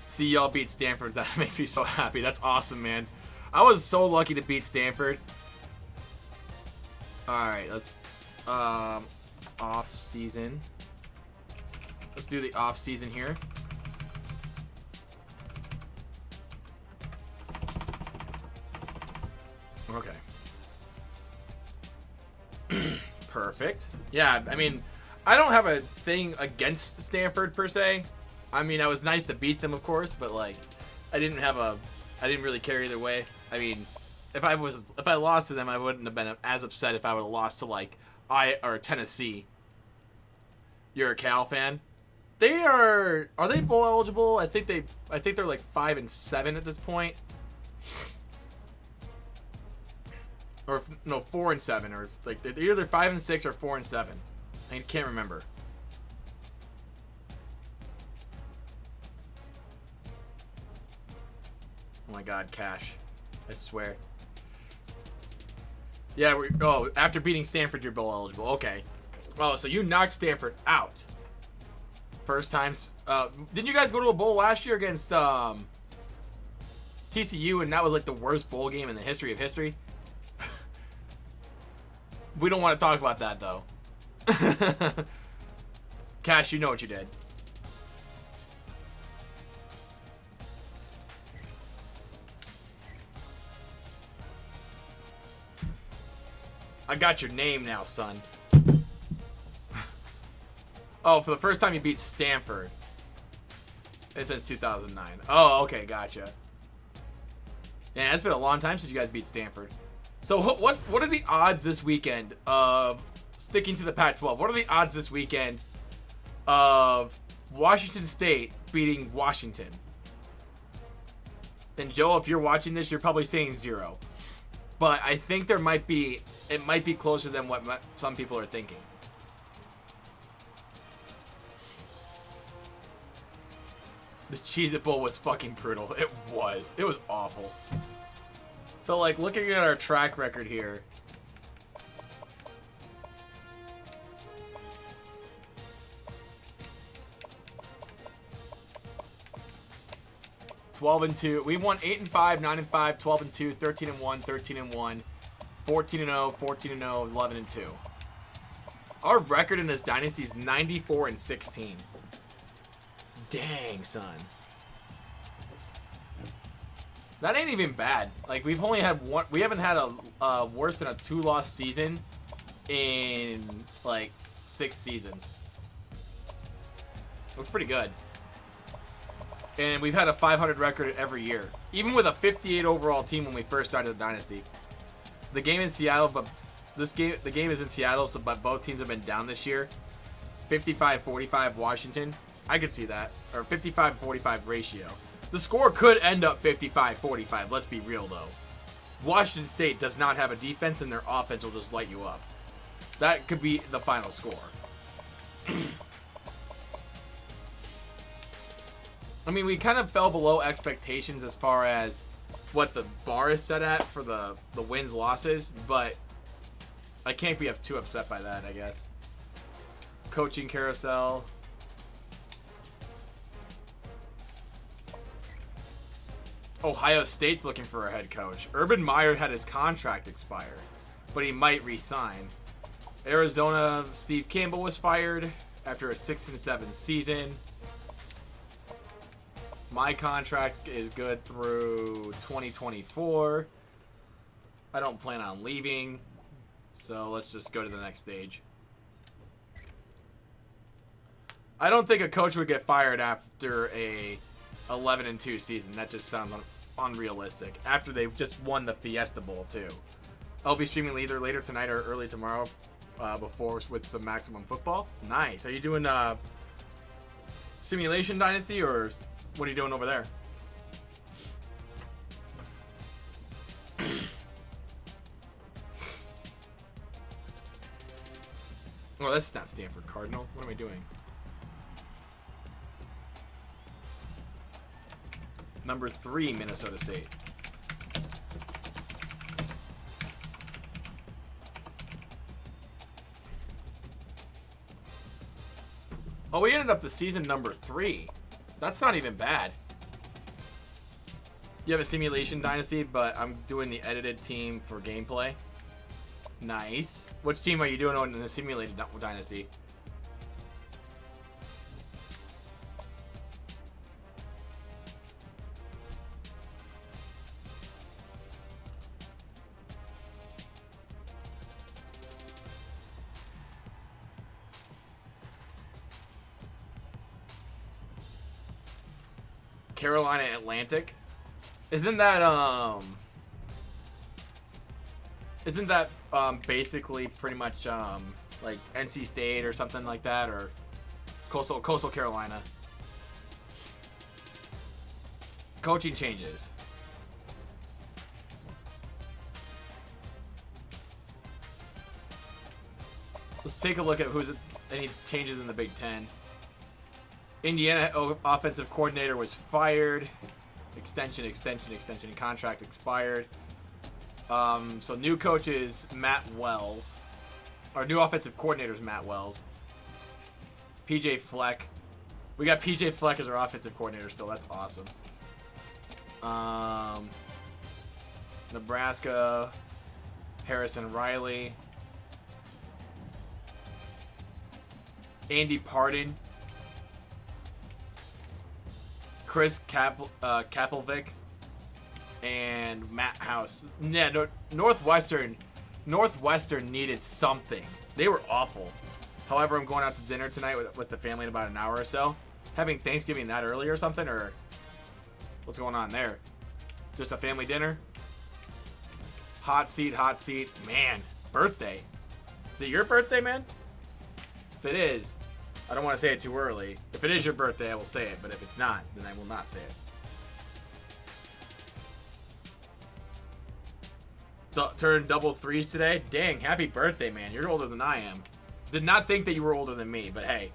See y'all beat Stanford. That makes me so happy. That's awesome, man. I was so lucky to beat Stanford. Alright, let's... off-season. Let's do the off-season here. Okay. Perfect. Yeah, I mean, I don't have a thing against Stanford per se. I mean, I was nice to beat them, of course, but like, I didn't really care either way. I mean, if I lost to them, I wouldn't have been as upset if I would have lost to like or Tennessee. You're a Cal fan. Are they bowl eligible? I think they're like 5-7 at this point. Or no, 4-7, or like they're either 5-6 or 4-7. I can't remember. Oh my God, Cash! I swear. Yeah, after beating Stanford, you're bowl eligible. Okay. Oh, so you knocked Stanford out. First times. Didn't you guys go to a bowl last year against TCU, and that was like the worst bowl game in the history of history? We don't want to talk about that, though. Cash, you know what you did. I got your name now, son. Oh, for the first time you beat Stanford. It's since 2009. Oh, okay, gotcha. Yeah, it's been a long time since you guys beat Stanford. So what are the odds this weekend of sticking to the Pac-12? What are the odds this weekend of Washington State beating Washington? And Joe, if you're watching this, you're probably saying 0. But I think it might be closer than what some people are thinking. The Cheez-It Bowl was fucking brutal. It was awful. So, like, looking at our track record here. (12-2). We won 8-5, 9-5, 12-2, 13-1, 13-1, 14-0, 14-0, 11-2. Our record in this dynasty is 94-16. Dang, son. That ain't even bad. Like, we've only had one. We haven't had a worse than a 2-loss season in like 6 seasons. Looks pretty good. And we've had a 500 record every year, even with a 58 overall team when we first started the dynasty. The game in Seattle, but the game is in Seattle, so but both teams have been down this year. 55-45 Washington. I could see that, or 55-45 ratio. The score could end up 55-45, let's be real though. Washington State does not have a defense, and their offense will just light you up. That could be the final score. I mean, we kind of fell below expectations as far as what the bar is set at for the wins, losses, but I can't be too upset by that, I guess. Coaching carousel. Ohio State's looking for a head coach. Urban Meyer had his contract expire, but he might re-sign. Arizona, Steve Campbell was fired after a 6-7 season. My contract is good through 2024. I don't plan on leaving, so let's just go to the next stage. I don't think a coach would get fired after a 11-2 season. That just sounds unrealistic. After they've just won the Fiesta Bowl too. I'll be streaming either later tonight or early tomorrow, before with some Maximum Football. Nice. Are you doing Simulation Dynasty, or what are you doing over there? Oh, that's not Stanford Cardinal. What am I doing? Number 3, Minnesota State. Oh, we ended up the season number 3. That's not even bad. You have a simulation dynasty, but I'm doing the edited team for gameplay. Nice. Which team are you doing on the simulated dynasty? Carolina Atlantic. Isn't that basically pretty much like NC State or something like that, or Coastal Carolina? Coaching changes. Let's take a look at any changes in the Big Ten. Indiana offensive coordinator was fired. Extension. Contract expired. So new coach is Matt Wells. Our new offensive coordinator is Matt Wells. PJ Fleck. We got PJ Fleck as our offensive coordinator still. That's awesome. Nebraska. Harrison Riley. Andy Pardon. Chris Kappelvik and Matt House. Yeah, no, Northwestern needed something. They were awful. However, I'm going out to dinner tonight with the family in about an hour or so. Having Thanksgiving that early or something, or what's going on there? Just a family dinner? Hot seat. Man, birthday. Is it your birthday, man? If it is, I don't want to say it too early. If it is your birthday, I will say it. But if it's not, then I will not say it. Turned double threes today. Dang, happy birthday, man. You're older than I am. Did not think that you were older than me, but hey.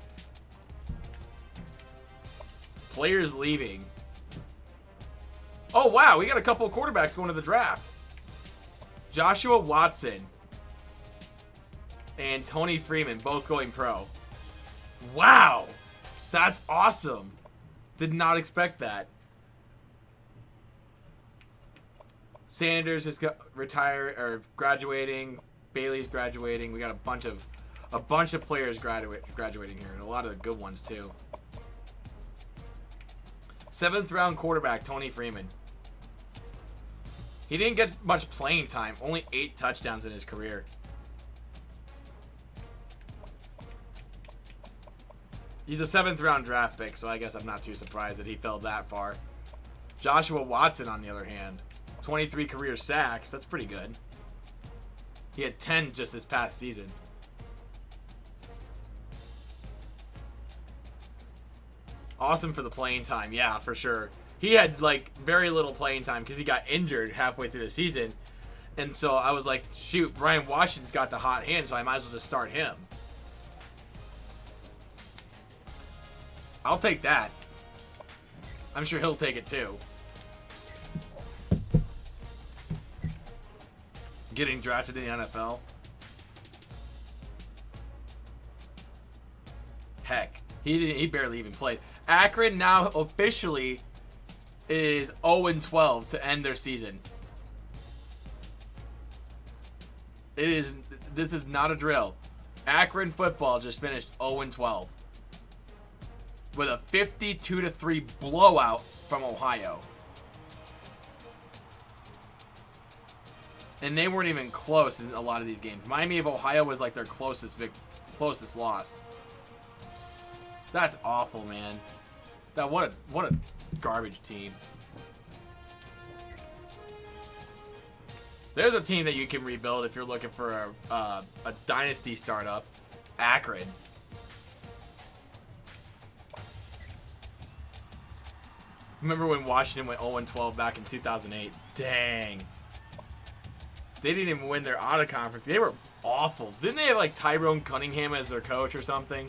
Players leaving. Oh, wow. We got a couple of quarterbacks going to the draft. Joshua Watson and Tony Freeman both going pro. Wow, that's awesome. Did not expect that. Sanders is graduating. Bailey's graduating. We got a bunch of players graduating here, and a lot of the good ones too. 7th round quarterback Tony Freeman. He didn't get much playing time. Only 8 touchdowns in his career. He's a 7th round draft pick, so I guess I'm not too surprised that he fell that far. Joshua Watson, on the other hand, 23 career sacks. That's pretty good. He had 10 just this past season. Awesome for the playing time. Yeah, for sure. He had like very little playing time because he got injured halfway through the season. And so I was like, shoot, Brian Washington's got the hot hand, so I might as well just start him. I'll take that. I'm sure he'll take it too. Getting drafted in the NFL. Heck, he barely even played. Akron now officially is 0-12 to end their season. This is not a drill. Akron football just finished 0-12. With a 52-3 blowout from Ohio. And they weren't even close in a lot of these games. Miami of Ohio was like their closest loss. That's awful, man. What a garbage team. There's a team that you can rebuild if you're looking for a dynasty startup. Akron. Remember when Washington went 0-12 back in 2008? Dang. They didn't even win their out-of-conference. They were awful. Didn't they have like Tyrone Cunningham as their coach or something?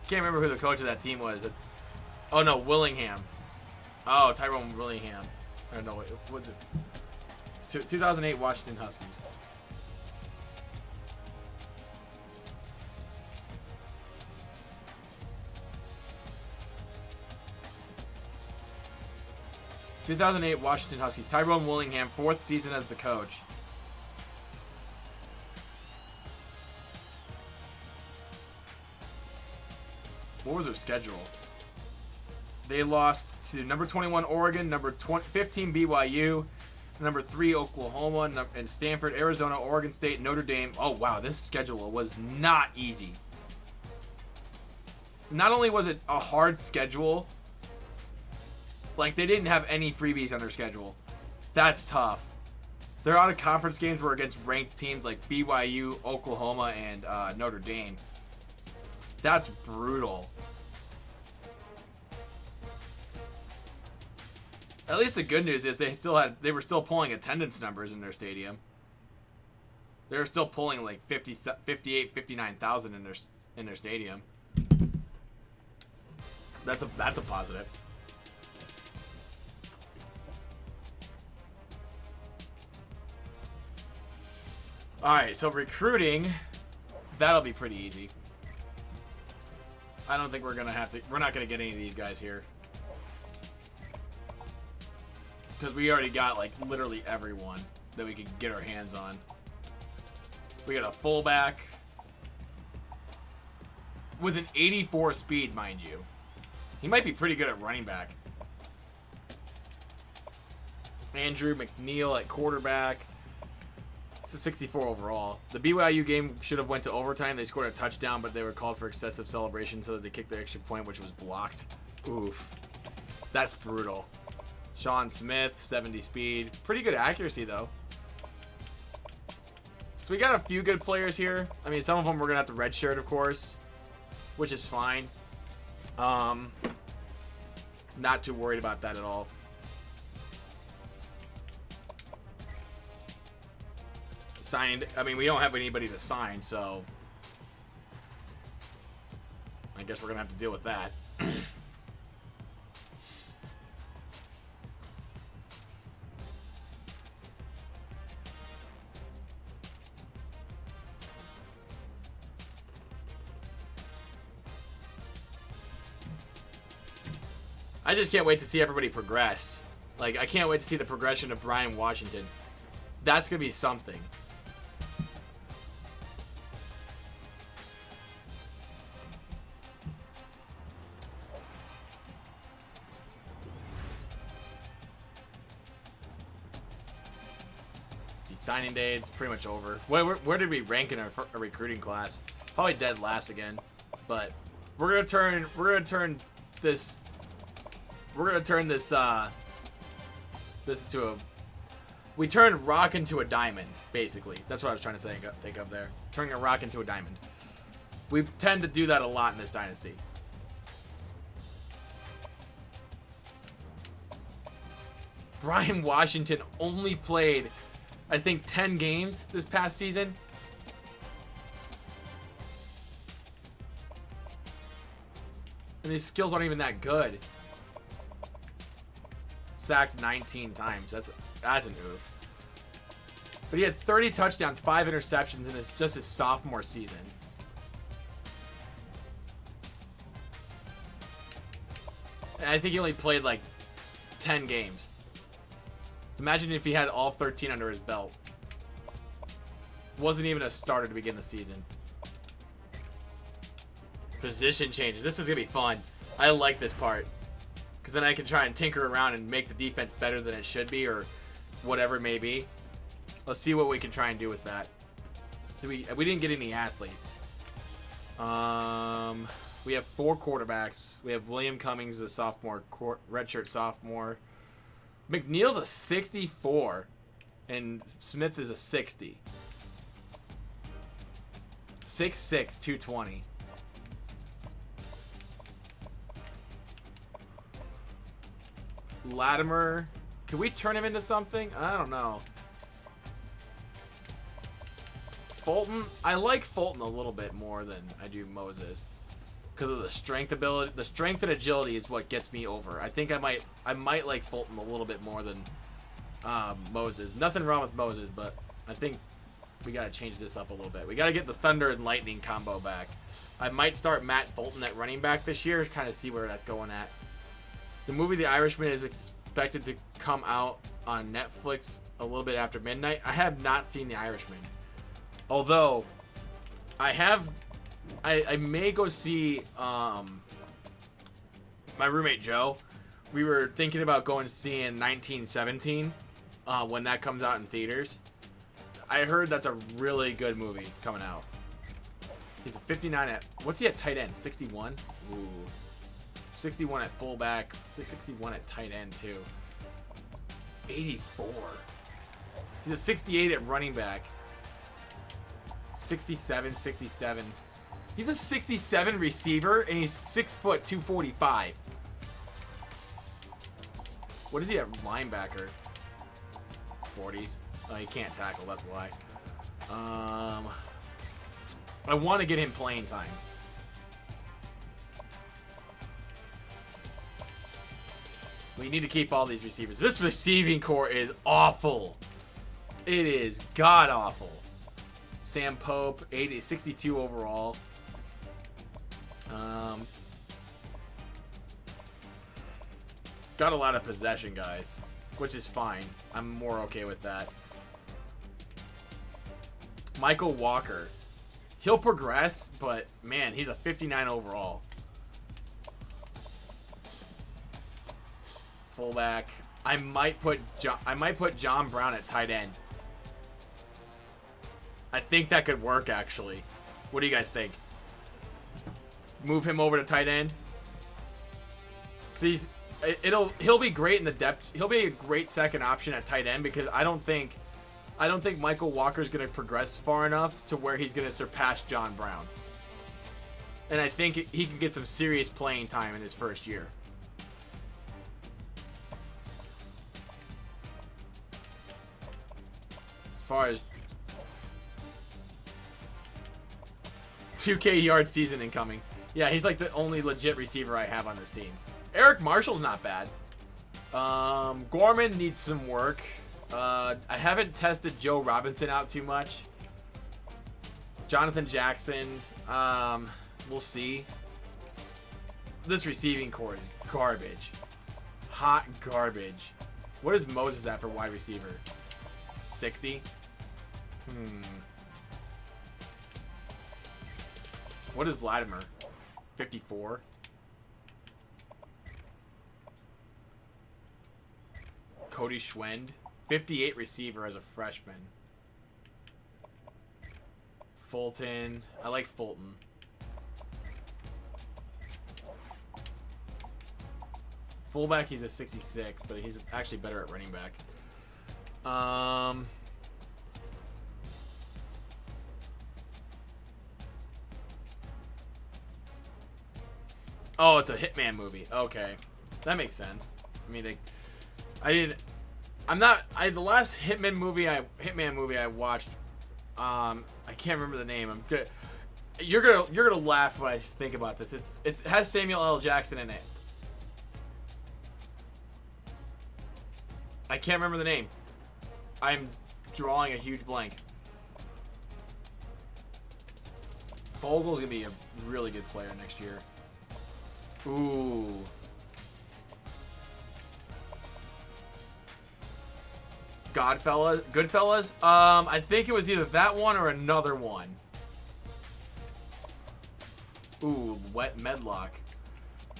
Can't remember who the coach of that team was. Oh no, Willingham. Oh, Tyrone Willingham. I don't know. What's it? 2008 Washington Huskies. 2008 Washington Huskies. Tyrone Willingham, 4th season as the coach. What was their schedule? They lost to number 21 Oregon, number 15 BYU, number 3 Oklahoma, and Stanford, Arizona, Oregon State, Notre Dame. Oh, wow. This schedule was not easy. Not only was it a hard schedule, like they didn't have any freebies on their schedule. That's tough. Their out-of-conference games were against ranked teams like BYU, Oklahoma, and Notre Dame. That's brutal. At least the good news is they were still pulling attendance numbers in their stadium. They were still pulling like 58, 59,000 in their stadium. That's a positive. All right, so recruiting, that'll be pretty easy. I don't think we're not gonna get any of these guys here. Because we already got like literally everyone that we could get our hands on. We got a fullback with an 84 speed, mind you. He might be pretty good at running back. Andrew McNeil at quarterback. It's a 64 overall. The BYU game should have went to overtime. They scored a touchdown, but they were called for excessive celebration, so that they kicked the extra point, which was blocked. Oof. That's brutal. Sean Smith, 70 speed. Pretty good accuracy, though. So we got a few good players here. I mean, some of them we're going to have to redshirt, of course, which is fine. Not too worried about that at all. Signed. I mean, we don't have anybody to sign, so I guess we're going to have to deal with that. I just can't wait to see everybody progress. Like, I can't wait to see the progression of Brian Washington. That's going to be something. See, signing day, it's pretty much over. Where did we rank in our recruiting class? Probably dead last again. But we're going to turn this into a... We turned rock into a diamond, basically. That's what I was trying to think of there. Turning a rock into a diamond. We tend to do that a lot in this dynasty. Brian Washington only played, I think, 10 games this past season. And his skills aren't even that good. Sacked 19 times. That's an oof. But he had 30 touchdowns, 5 interceptions in just his sophomore season. And I think he only played like 10 games. Imagine if he had all 13 under his belt. Wasn't even a starter to begin the season. Position changes. This is going to be fun. I like this part. Because then I can try and tinker around and make the defense better than it should be, or whatever it may be. Let's see what we can try and do with that. We didn't get any athletes. We have 4 quarterbacks. We have William Cummings, the sophomore, redshirt sophomore. McNeil's a 64, and Smith is a 60. 6'6", 220. Latimer, can we turn him into something? I don't know. Fulton, I like Fulton a little bit more than I do Moses because of the strength ability. The strength and agility is what gets me over. I think I might like Fulton a little bit more than Moses. Nothing wrong with Moses, but I think we gotta change this up a little bit. We gotta get the Thunder and Lightning combo back. I might start Matt Fulton at running back this year, kind of see where that's going at. The movie The Irishman is expected to come out on Netflix a little bit after midnight. I have not seen The Irishman. Although, I may go see my roommate Joe. We were thinking about going to see in 1917 when that comes out in theaters. I heard that's a really good movie coming out. He's a 59 at... What's he at tight end? 61? Ooh. 61 at fullback. 61 at tight end, too. 84. He's a 68 at running back. 67, 67. He's a 67 receiver, and he's 6 foot 245. What is he at linebacker? 40s. Oh, he can't tackle, that's why. I want to get him playing time. We need to keep all these receivers. This receiving core is awful. It is god-awful. Sam Pope, 62 overall. Got a lot of possession, guys, which is fine. I'm more okay with that. Michael Walker. He'll progress, but man, he's a 59 overall. Fullback. I might put John Brown at tight end. I think that could work, actually. What do you guys think? Move him over to tight end. See, he'll be great in the depth. He'll be a great second option at tight end because I don't think Michael Walker's going to progress far enough to where he's going to surpass John Brown. And I think he can get some serious playing time in his first year. As far as 2K yard season incoming. Yeah, he's like the only legit receiver I have on this team. Eric Marshall's not bad. Gorman needs some work. I haven't tested Joe Robinson out too much. Jonathan Jackson, we'll see. This receiving core is garbage. Hot garbage. What is Moses at for wide receiver? 60? What is Latimer? 54? Cody Schwend? 58 receiver as a freshman. Fulton. I like Fulton. Fullback, he's a 66, but he's actually better at running back. Oh, it's a Hitman movie. Okay. That makes sense. I mean, the last Hitman movie I watched, I can't remember the name. You're gonna laugh when I think about this. It has Samuel L. Jackson in it. I can't remember the name. I'm drawing a huge blank. Fogel's gonna be a really good player next year. Ooh. Goodfellas. I think it was either that one or another one. Ooh, Wet Medlock.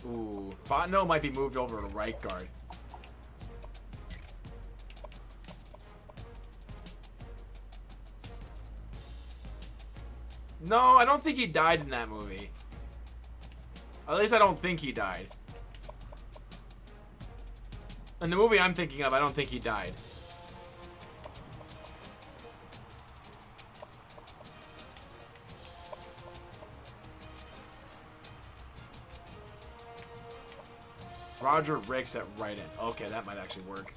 Ooh, Fontenot might be moved over to right guard. No, I don't think he died in that movie. At least I don't think he died. In the movie I'm thinking of, I don't think he died. Roger Ricks at right end. Okay, that might actually work.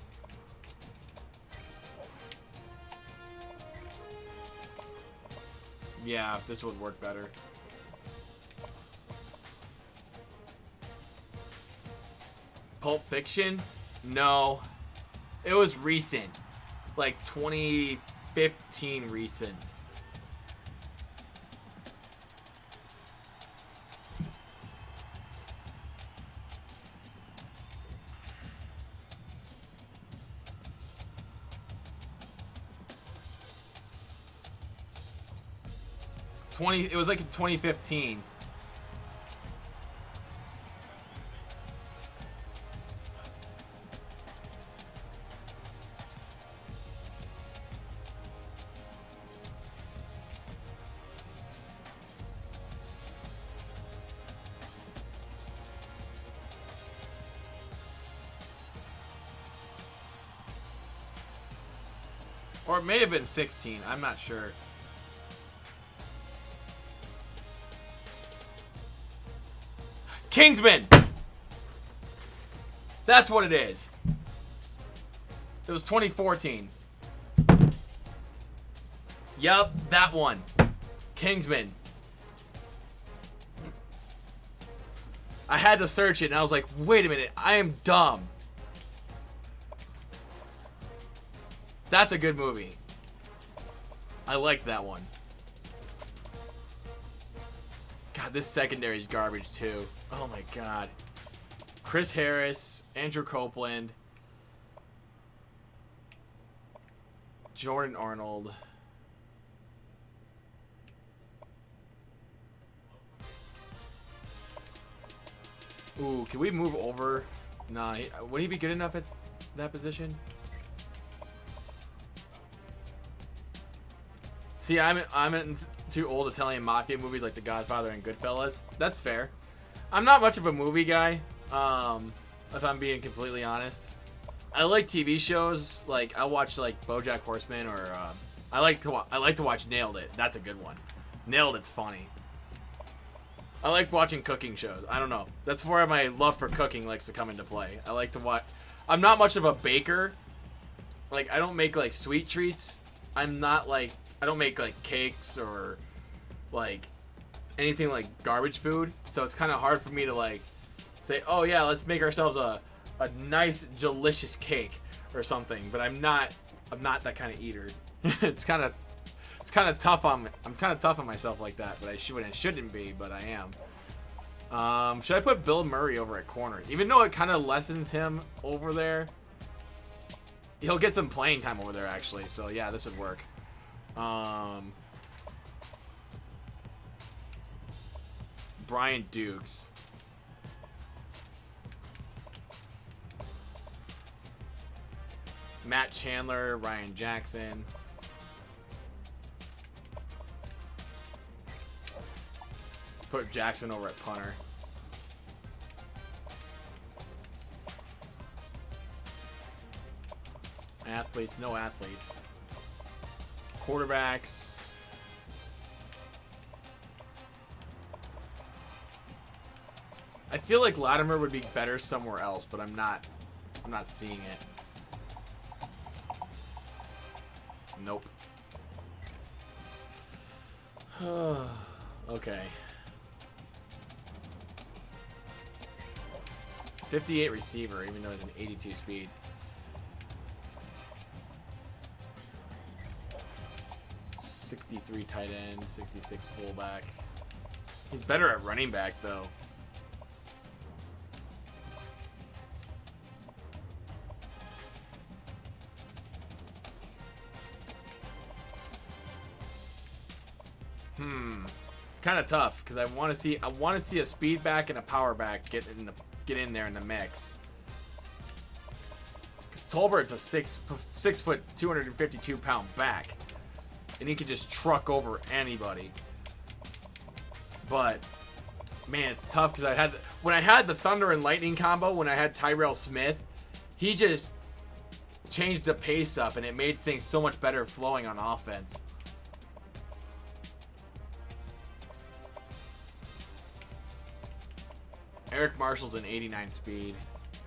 Yeah, this would work better. Pulp Fiction? No. It was recent. Like 2015 recent. It was like in 2015. Or it may have been 16. I'm not sure. Kingsman! That's what it is. It was 2014. Yup, that one. Kingsman. I had to search it and I was like, wait a minute, I am dumb. That's a good movie. I like that one. God, this secondary is garbage too. Oh my god. Chris Harris, Andrew Copeland, Jordan Arnold. Ooh, can we move over? Nah, would he be good enough at that position? See, I'm into old Italian mafia movies like The Godfather and Goodfellas. That's fair. I'm not much of a movie guy, if I'm being completely honest. I like TV shows. Like I watch like BoJack Horseman, or I like to watch Nailed It. That's a good one. Nailed It's funny. I like watching cooking shows. I don't know. That's where my love for cooking likes to come into play. I like to watch. I'm not much of a baker. Like I don't make like sweet treats. I'm not like. I don't make like cakes or like anything like garbage food, so it's kind of hard for me to like say, oh yeah, let's make ourselves a nice delicious cake or something. But I'm not that kind of eater. it's kind of tough on I'm kind of tough on myself like that, but I shouldn't be, but I am. Should I put Bill Murray over at corner, even though it kind of lessens him over there? He'll get some playing time over there actually, so yeah, this would work. Brian Dukes. Matt Chandler, Ryan Jackson. Put Jackson over at punter. Athletes, no athletes. Quarterbacks. I feel like Latimer would be better somewhere else, but I'm not seeing it. Nope. Okay. 58 receiver, even though it's an 82 speed. .63 tight end, 66 fullback. He's better at running back though. It's kind of tough because I want to see a speed back and a power back get in there in the mix. Because Tolbert's a 6 foot 252 pound back, and he can just truck over anybody. But man, it's tough because when I had the Thunder and Lightning combo, when I had Tyrell Smith, he just changed the pace up and it made things so much better flowing on offense. Eric Marshall's an 89 speed,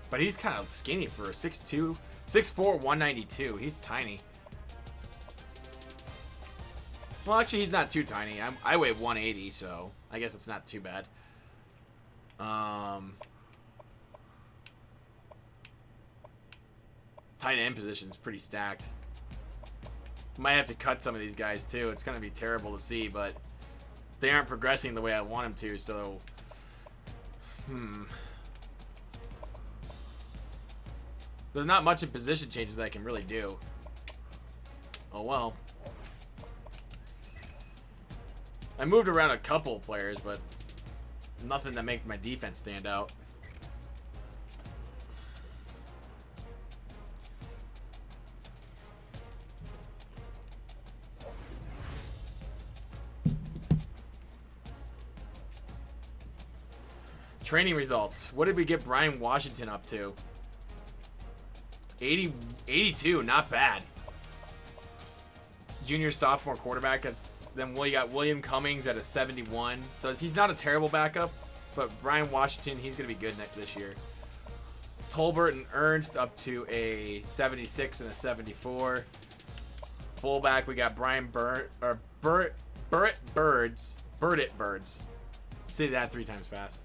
but he's kind of skinny for a 6'2", 6'4", 192. He's tiny. Well, actually, he's not too tiny. I weigh 180, so I guess it's not too bad. Tight end position's pretty stacked. Might have to cut some of these guys too. It's gonna be terrible to see, but they aren't progressing the way I want them to. So, there's not much in position changes that I can really do. Oh well. I moved around a couple of players, but nothing to make my defense stand out. Training results. What did we get Brian Washington up to? 82, not bad. Junior, sophomore quarterback. Then we got William Cummings at a 71. So he's not a terrible backup, but Brian Washington, he's going to be good this year. Tolbert and Ernst up to a 76 and a 74. Fullback, we got Brian Bird Birds. Say that 3 times fast.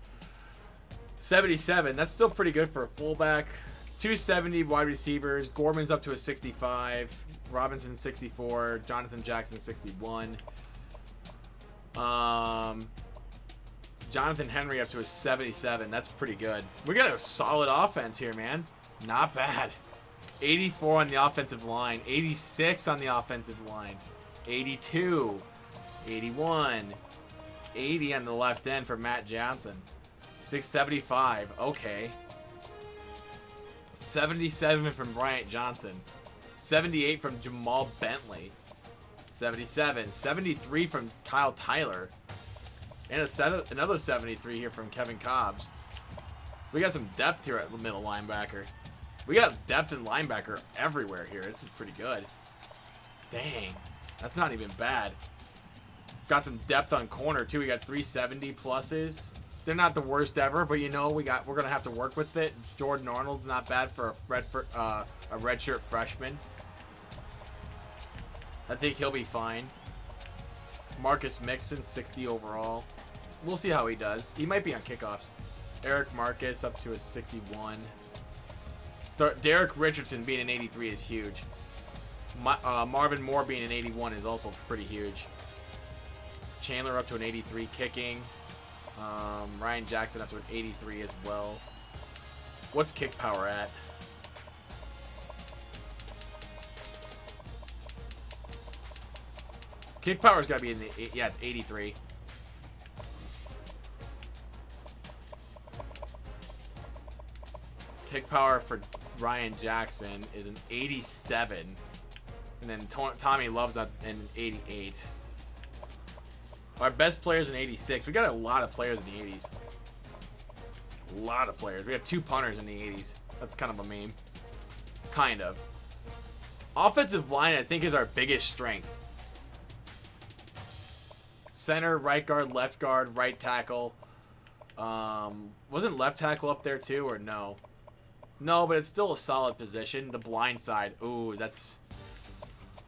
77. That's still pretty good for a fullback. 270 wide receivers. Gorman's up to a 65. Robinson 64. Jonathan Jackson 61. Jonathan Henry up to a 77. That's pretty good. We got a solid offense here, man. Not bad. 84 on the offensive line. 86 on the offensive line. 82. 81. 80 on the left end for Matt Johnson. 675. Okay. 77 from Bryant Johnson. 78 from Jamal Bentley. 77. 73 from Kyle Tyler. And another 73 here from Kevin Cobbs. We got some depth here at the middle linebacker. We got depth in linebacker everywhere here. This is pretty good. Dang. That's not even bad. Got some depth on corner, too. We got 370 pluses. They're not the worst ever, but you know we're gonna have to work with it. Jordan Arnold's not bad for a redshirt freshman. I think he'll be fine. Marcus Mixon, 60 overall. We'll see how he does. He might be on kickoffs. Eric Marcus up to a 61. Derek Richardson being an 83 is huge. Marvin Moore being an 81 is also pretty huge. Chandler up to an 83 kicking. Ryan Jackson up to an 83 as well. What's kick power at? Kick power's got to be in the... Yeah, it's 83. Kick power for Ryan Jackson is an 87. And then Tommy Love's an 88. Our best players in 86. We got a lot of players in the 80s. A lot of players. We have 2 punters in the 80s. That's kind of a meme. Kind of. Offensive line, I think, is our biggest strength. Center, right guard, right tackle. Wasn't left tackle up there too, or no? No, but it's still a solid position. The blind side. Ooh, that's...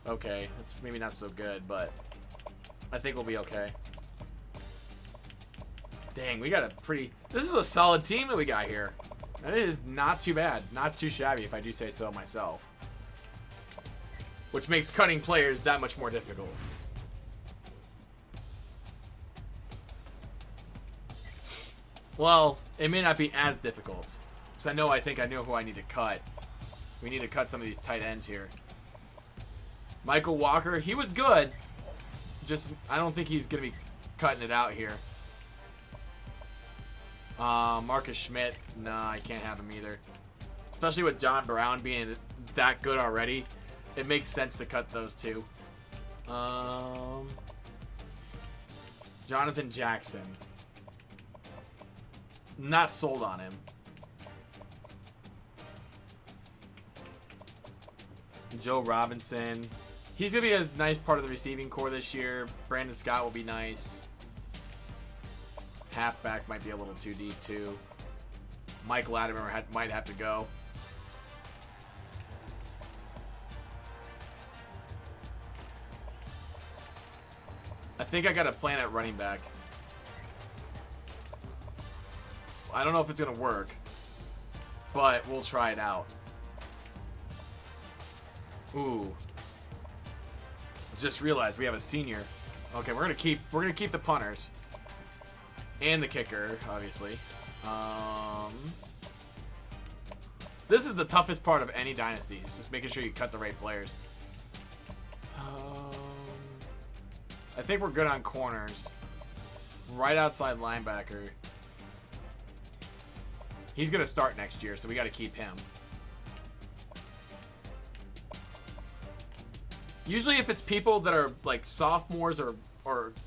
Okay, that's maybe not so good, but... I think we'll be okay. Dang, we got a pretty... This is a solid team that we got here. That is not too bad. Not too shabby, if I do say so myself. Which makes cutting players that much more difficult. Well, it may not be as difficult. Because I think I know who I need to cut. We need to cut some of these tight ends here. Michael Walker, he was good. Just, I don't think he's going to be cutting it out here. Marcus Schmidt, nah, I can't have him either. Especially with John Brown being that good already. It makes sense to cut those two. Jonathan Jackson. Not sold on him. Joe Robinson. He's going to be a nice part of the receiving core this year. Brandon Scott will be nice. Halfback might be a little too deep, too. Mike Latimer might have to go. I think I got a plan at running back. I don't know if it's going to work, but we'll try it out. Ooh. Just realized we have a senior. Okay, we're gonna keep the punters and the kicker, obviously. This is the toughest part of any dynasty. It's just making sure you cut the right players. I think we're good on corners. Right outside linebacker. He's going to start next year, so we got to keep him. Usually if it's people that are like sophomores or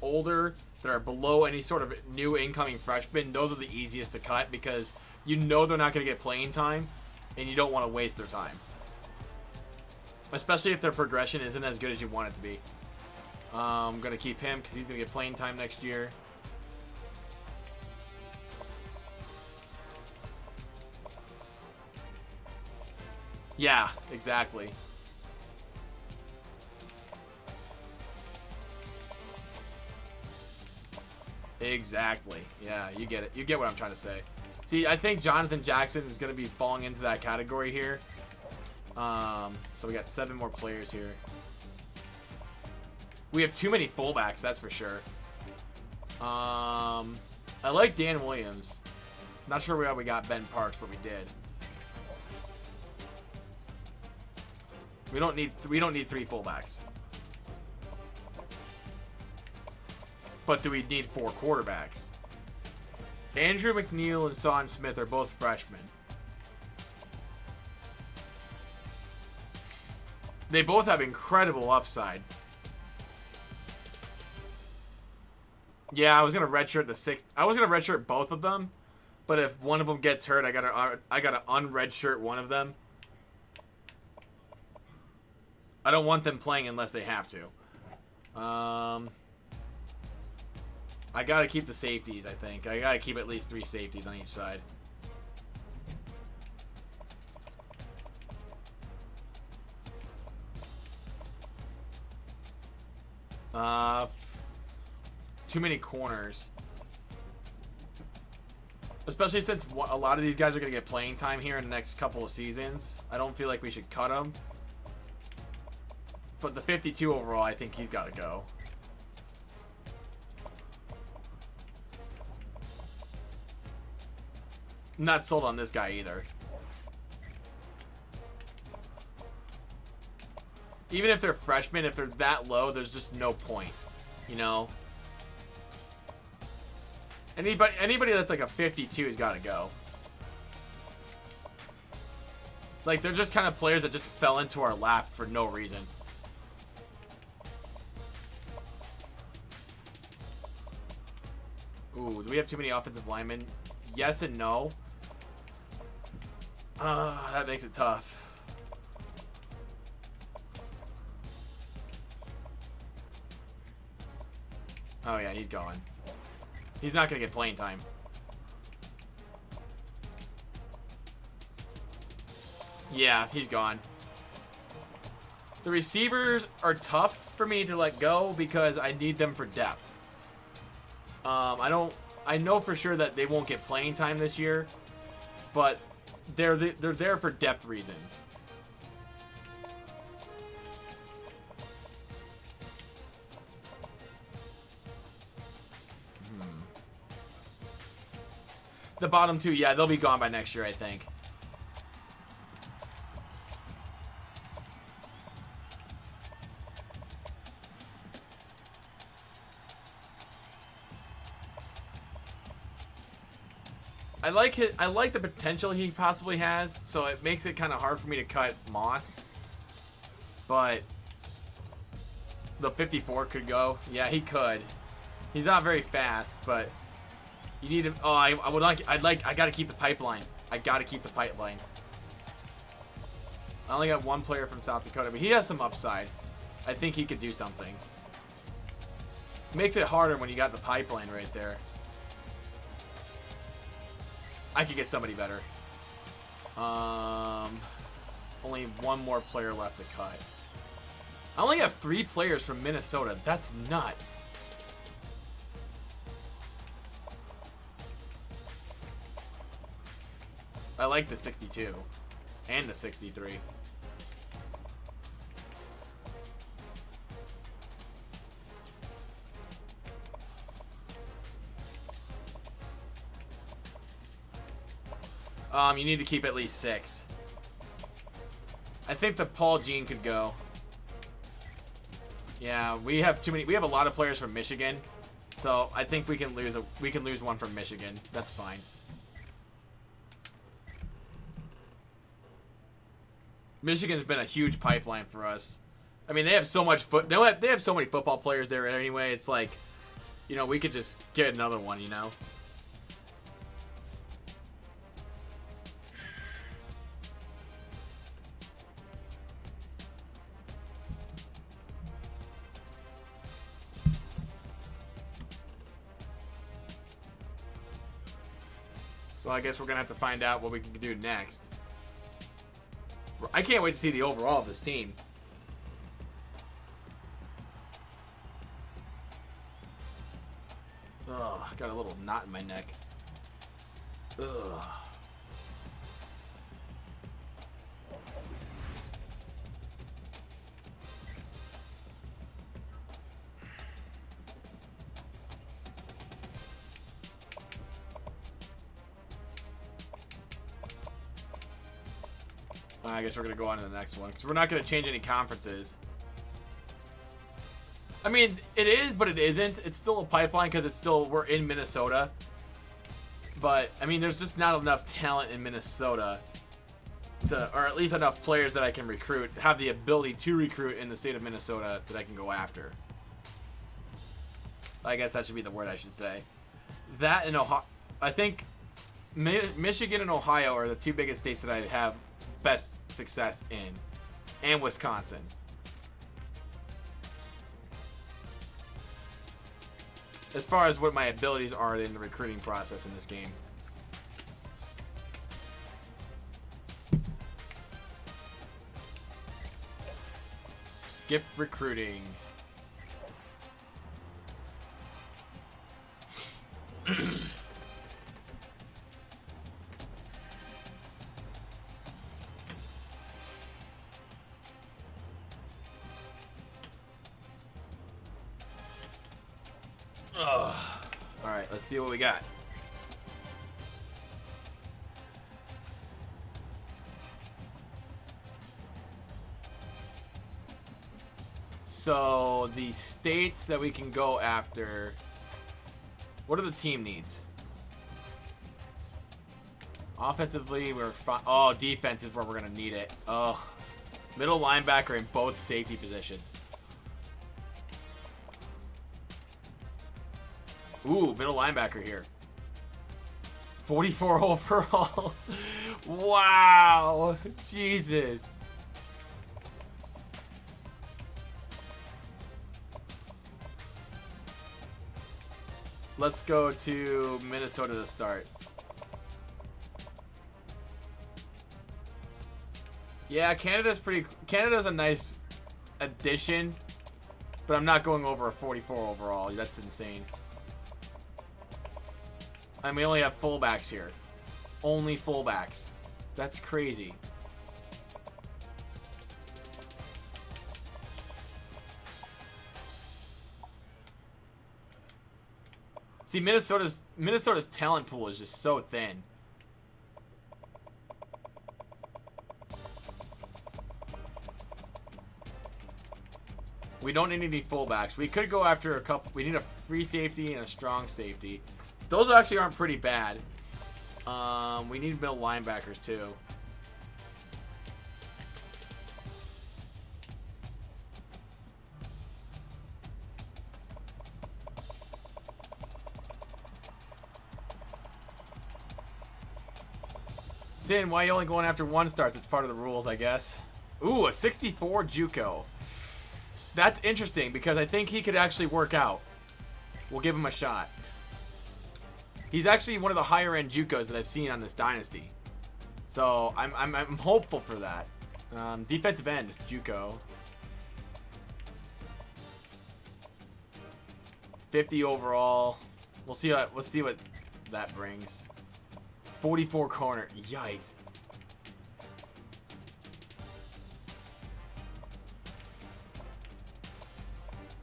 older that are below any sort of new incoming freshmen, those are the easiest to cut because you know they're not going to get playing time and you don't want to waste their time. Especially if their progression isn't as good as you want it to be. I'm going to keep him because he's going to get playing time next year. Yeah, exactly. Exactly. Yeah, you get it. You get what I'm trying to say. See, I think Jonathan Jackson is going to be falling into that category here. So we got 7 more players here. We have too many fullbacks, that's for sure. I like Dan Williams. Not sure where we got Ben Parks, but we did. We don't need 3 fullbacks. But do we need 4 quarterbacks? Andrew McNeil and Son Smith are both freshmen. They both have incredible upside. Yeah, I was gonna redshirt the 6th. I was gonna redshirt both of them, but if one of them gets hurt, I gotta unredshirt one of them. I don't want them playing unless they have to. I gotta keep the safeties, I think. I gotta keep at least 3 safeties on each side. Too many corners. Especially since a lot of these guys are gonna get playing time here in the next couple of seasons. I don't feel like we should cut them. But the 52 overall, I think he's gotta go. Not sold on this guy either. Even if they're freshmen, if they're that low, there's just no point, you know? Anybody that's like a 52 has got to go. Like, they're just kind of players that just fell into our lap for no reason. Ooh, do we have too many offensive linemen? Yes and no. That makes it tough. Oh yeah, he's going. He's not going to get playing time. Yeah, he's gone. The receivers are tough for me to let go because I need them for depth. I know for sure that they won't get playing time this year, but they're there for depth reasons. The bottom 2, yeah, they'll be gone by next year, I think. I like the potential he possibly has, so it makes it kind of hard for me to cut Moss. But the 54 could go. Yeah, he could. He's not very fast, but you need him. Oh, I gotta keep the pipeline. I gotta keep the pipeline. I only got 1 player from South Dakota, but he has some upside. I think he could do something. Makes it harder when you got the pipeline right there. I could get somebody better. Only 1 more player left to cut. I only have 3 players from Minnesota. That's nuts. I like the 62 and the 63. You need to keep at least 6. I think the Paul Jean could go. Yeah, we have too many. We have a lot of players from Michigan, so I think we can lose one from Michigan. That's fine. Michigan's been a huge pipeline for us. I mean, they have so much they have so many football players there anyway. It's like, you know, we could just get another one, you know. So I guess we're going to have to find out what we can do next. I can't wait to see the overall of this team. Ugh, I got a little knot in my neck. Ugh. I guess we're going to go on to the next one, because we're not going to change any conferences. I mean, it is, but it isn't. It's still a pipeline, because we're in Minnesota. But, I mean, there's just not enough talent in Minnesota, or at least enough players that I can recruit, have the ability to recruit in the state of Minnesota that I can go after. I guess that should be the word I should say. That and Ohio, I think Michigan and Ohio are the two biggest states that I have best success in, and Wisconsin. As far as what my abilities are in the recruiting process in this game. Skip recruiting. Alright, let's see what we got. So, the states that we can go after. What are the team needs? Offensively, we're fine. Oh, defense is where we're going to need it. Oh, middle linebacker in both safety positions. Ooh, middle linebacker here. 44 overall. Wow. Jesus. Let's go to Minnesota to start. Yeah, Canada's a nice addition, but I'm not going over a 44 overall. That's insane. And we only have fullbacks here. Only fullbacks. That's crazy. See, Minnesota's talent pool is just so thin. We don't need any fullbacks. We could go after a couple. We need a free safety and a strong safety. Those actually aren't pretty bad. We need middle linebackers too. Sin, why are you only going after one starts? It's part of the rules, I guess. Ooh, a 64 JUCO. That's interesting because I think he could actually work out. We'll give him a shot. He's actually one of the higher end JUCOs that I've seen on this Dynasty. So I'm hopeful for that. Defensive end, JUCO. 50 overall. We'll see what that brings. 44 corner. Yikes.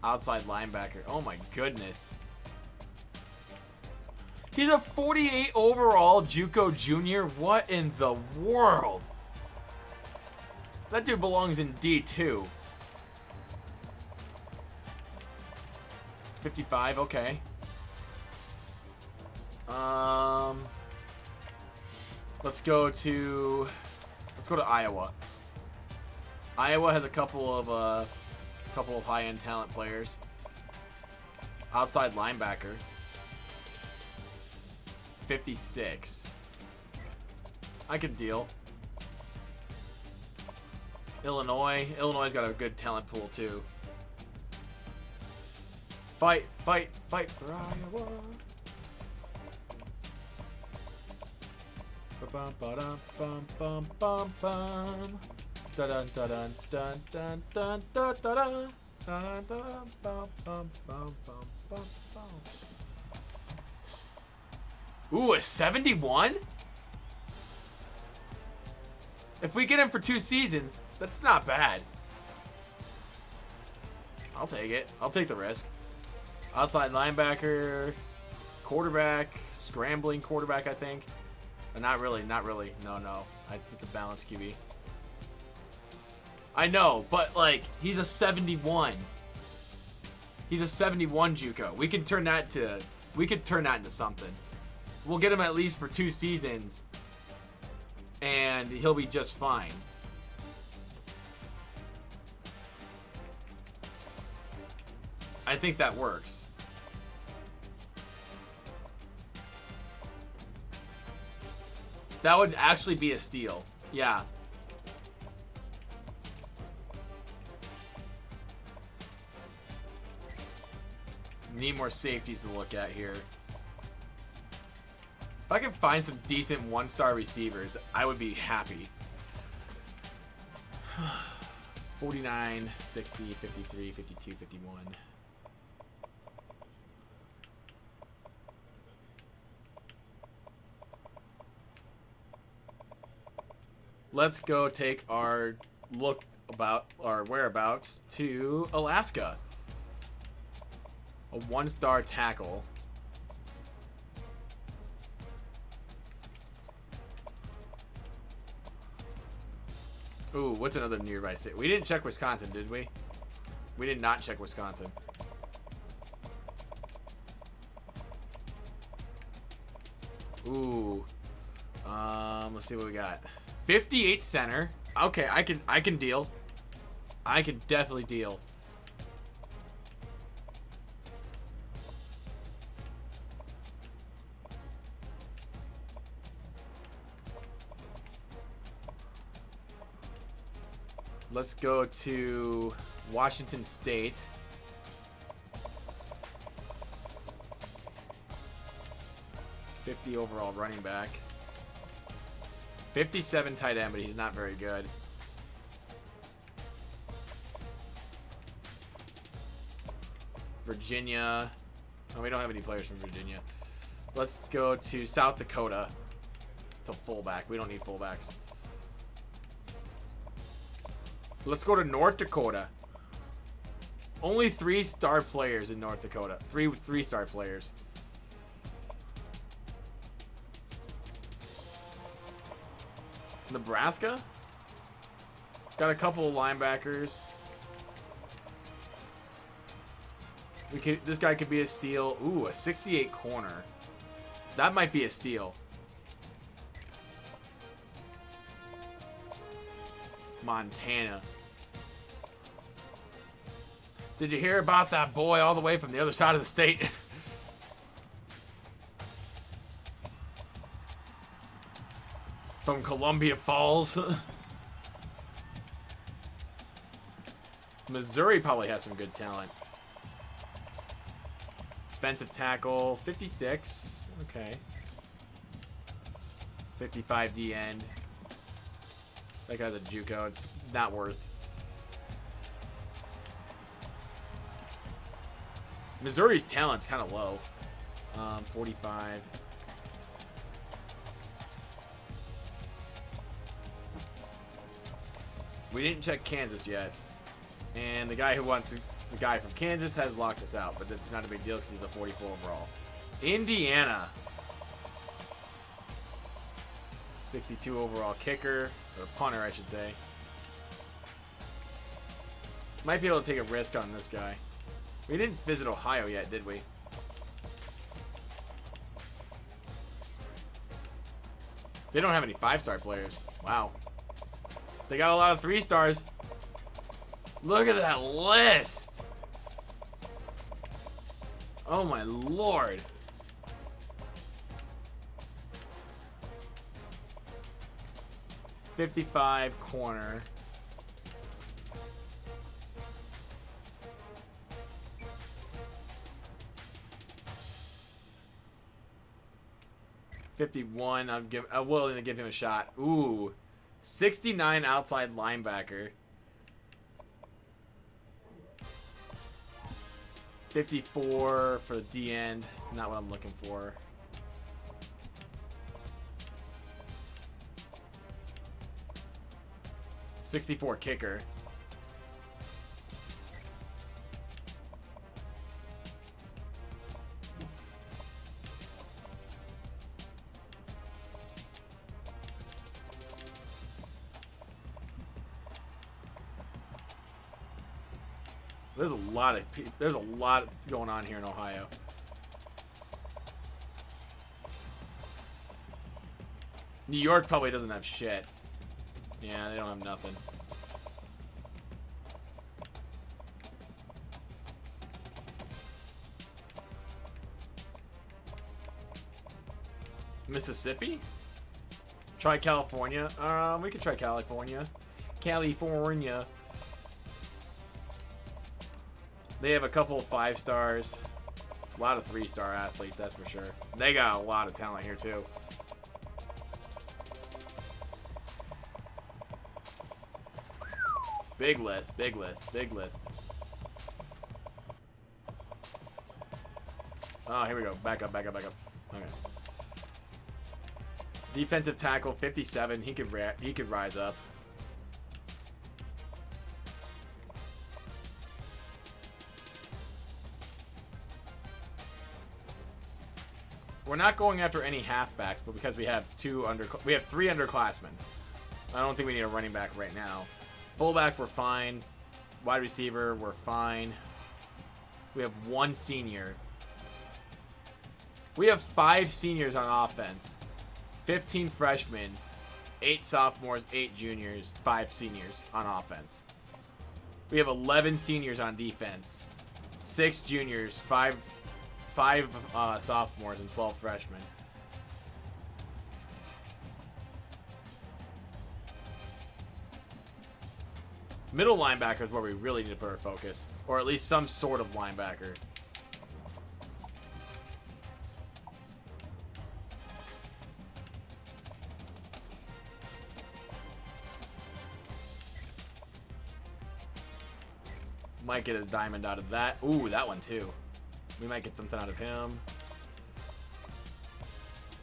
Outside linebacker. Oh my goodness. He's a 48 overall JUCO junior. What in the world? That dude belongs in D2. 55, okay. Let's go to Iowa. Iowa has a couple of high-end talent players. Outside linebacker. 56. I could deal. Illinois got a good talent pool too. Fight for Iowa. Bum bum bum bum bum bum. Dun dun dun dun dun dun dun dun dun dun bum bum bum bum bum bum. Ooh, a 71? If we get him for 2 seasons, that's not bad. I'll take it. I'll take the risk. Outside linebacker, quarterback, scrambling quarterback, I think. But not really. No. It's a balanced QB. I know, but like, he's a 71. He's a 71 JUCO. We could turn that into something. We'll get him at least for 2 seasons, and he'll be just fine. I think that works. That would actually be a steal. Yeah. Need more safeties to look at here. If I can find some decent 1-star receivers, I would be happy. 49, 60, 53, 52, 51. Let's go take our look about our whereabouts to Alaska. A 1-star tackle. Ooh, what's another nearby state? We didn't check Wisconsin, did we? We did not check Wisconsin. Ooh. Let's see what we got. 58 center. Okay, I can deal. I can definitely deal. Let's go to Washington State. $50 overall running back. 57 tight end, but he's not very good. Virginia. Oh, we don't have any players from Virginia. Let's go to South Dakota. It's a fullback. We don't need fullbacks. Let's go to North Dakota. Only 3-star players in North Dakota. Three-star players. Nebraska? Got a couple of linebackers. This guy could be a steal. Ooh, a 68 corner. That might be a steal. Montana. Did you hear about that boy all the way from the other side of the state? From Columbia Falls. Missouri probably has some good talent. Defensive tackle, 56. Okay. 55 D end. That guy's a JUCO. It's not worth. Missouri's talent's kind of low. 45. We didn't check Kansas yet. And the guy from Kansas has locked us out, but that's not a big deal because he's a 44 overall. Indiana. 62 overall kicker, or punter, I should say. Might be able to take a risk on this guy. We didn't visit Ohio yet, did we? They don't have any 5-star players. Wow. They got a lot of 3-stars. Look at that list. Oh my lord. .55 corner. .51. I'm willing to give him a shot. Ooh, 69 outside linebacker. 54 for the D end. Not what I'm looking for. .64 kicker. There's a lot going on here in Ohio. New York probably doesn't have shit. Yeah, they don't have nothing. Mississippi? Try California. We could try California. California. They have a couple of 5-stars. A lot of 3-star athletes, that's for sure. They got a lot of talent here, too. Big list, big list, big list. Oh, here we go. Back up, back up, back up. Okay. Defensive tackle, 57. He could rise up. We're not going after any halfbacks, but because we have 3 underclassmen. I don't think we need a running back right now. Fullback, we're fine. Wide receiver, we're fine. We have 1 senior. We have 5 seniors on offense. 15 freshmen, 8 sophomores, 8 juniors, 5 seniors on offense. We have 11 seniors on defense. 6 juniors, 5 sophomores, and 12 freshmen. Middle linebacker is where we really need to put our focus, or at least some sort of linebacker. Might get a diamond out of that. Ooh, that one too. We might get something out of him.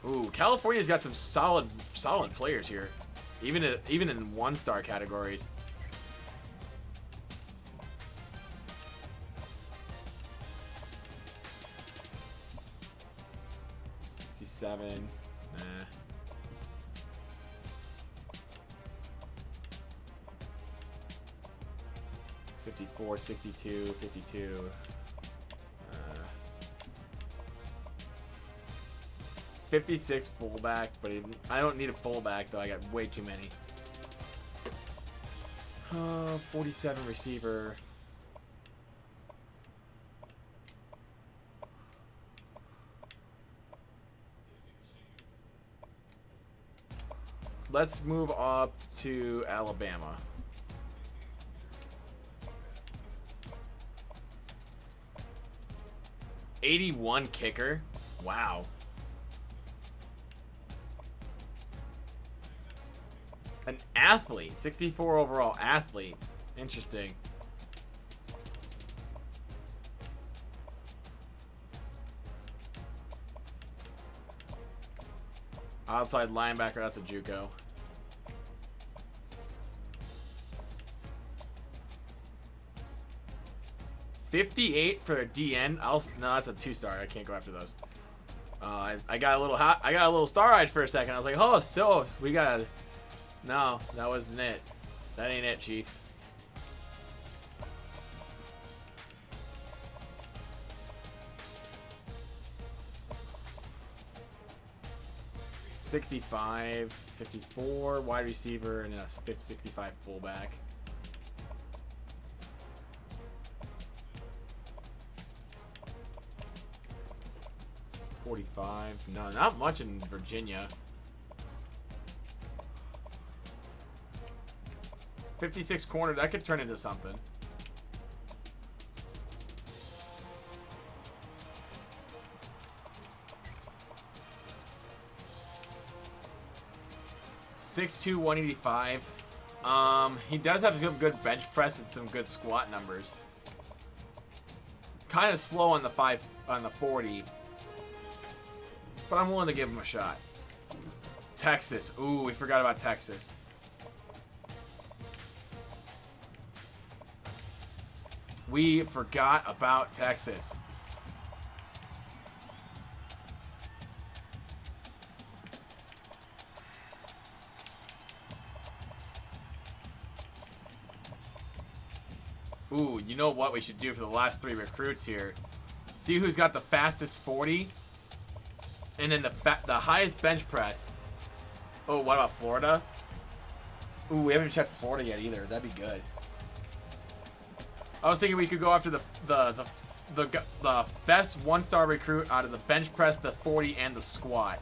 Ooh, California's got some solid players here, even in 1-star categories. .67. Nah. .54, 62, 52. 56 fullback, but I don't need a fullback though. I got way too many. 47 receiver. Let's move up to Alabama. .81 kicker. Wow. An athlete. 64 overall athlete. Interesting. Outside linebacker. That's a JUCO. .58 for a DN. No, that's a 2-star. I can't go after those. I got a little star-eyed for a second. I was like, oh, so we got a. No, that wasn't it. That ain't it, Chief. 65, 54 wide receiver, and a 65 fullback. $45. No, not much in Virginia. 56 corner. That could turn into something. .62", 185. He does have some good bench press and some good squat numbers. Kind of slow on the 40. But I'm willing to give him a shot. Texas. Ooh, we forgot about Texas. We forgot about Texas. Ooh, you know what we should do for the last 3 recruits here? See who's got the fastest 40? And then the highest bench press. Oh, what about Florida? Ooh, we haven't checked Florida yet either. That'd be good. I was thinking we could go after the best 1-star recruit out of the bench press, the 40, and the squat.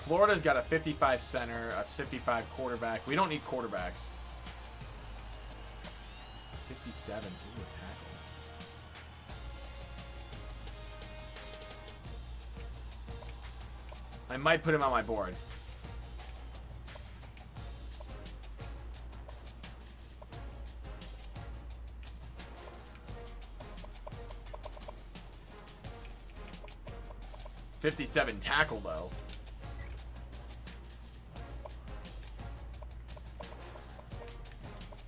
Florida's got a 55 center, a 55 quarterback. We don't need quarterbacks. 57. Ooh, tackle. I might put him on my board. .57 tackle though.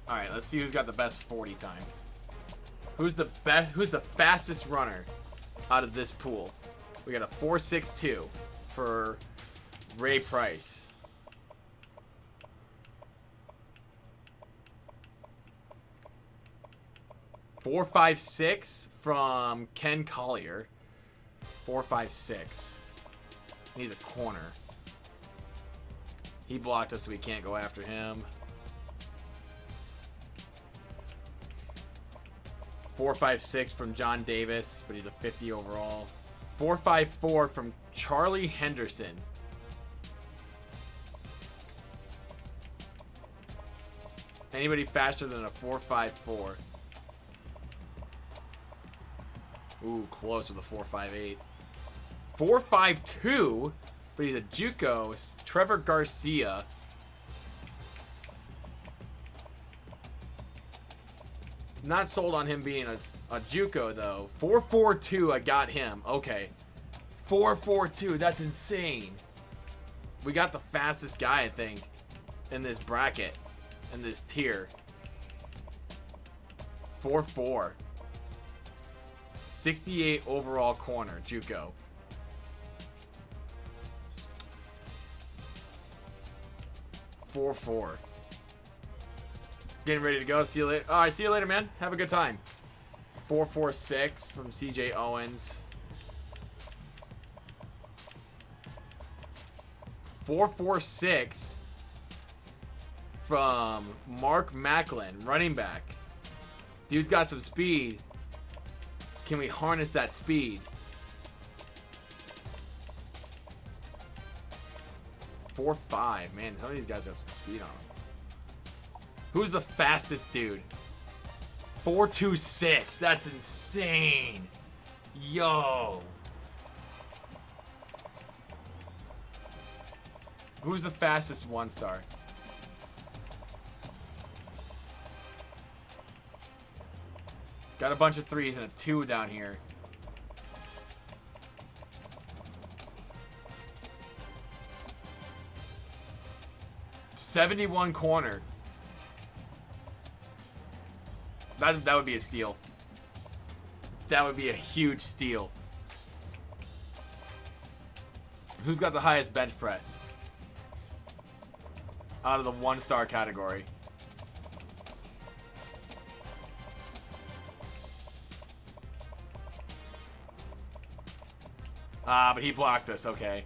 All right, let's see who's got the best 40 time. Who's the fastest runner out of this pool? We got a 4.62 for Ray Price. .456 from Ken Collier. 4.56. He's a corner. He blocked us, so we can't go after him. 4.56 from John Davis, but he's a 50 overall. 4.54 from Charlie Henderson. Anybody faster than a 4.54? Ooh, close with a 4.58. 4.52, but he's a JUCO. Trevor Garcia. Not sold on him being a JUCO though. 4.42, I got him. Okay. 4.42, that's insane. We got the fastest guy, I think, in this bracket, in this tier. 4.4. 68 overall corner, JUCO. .44. Getting ready to go. See you later. All right, see you later, man. Have a good time. 4.46 from CJ Owens. 4.46 from Mark Macklin, running back. Dude's got some speed. Can we harness that speed? 4.5. Man, some of these guys have some speed on them. Who's the fastest dude? 4.26. That's insane. Yo. Who's the fastest 1-star? Got a bunch of 3s and a 2 down here. .71 corner. That would be a steal. That would be a huge steal. Who's got the highest bench press out of the 1-star category? Ah, but he blocked us. Okay.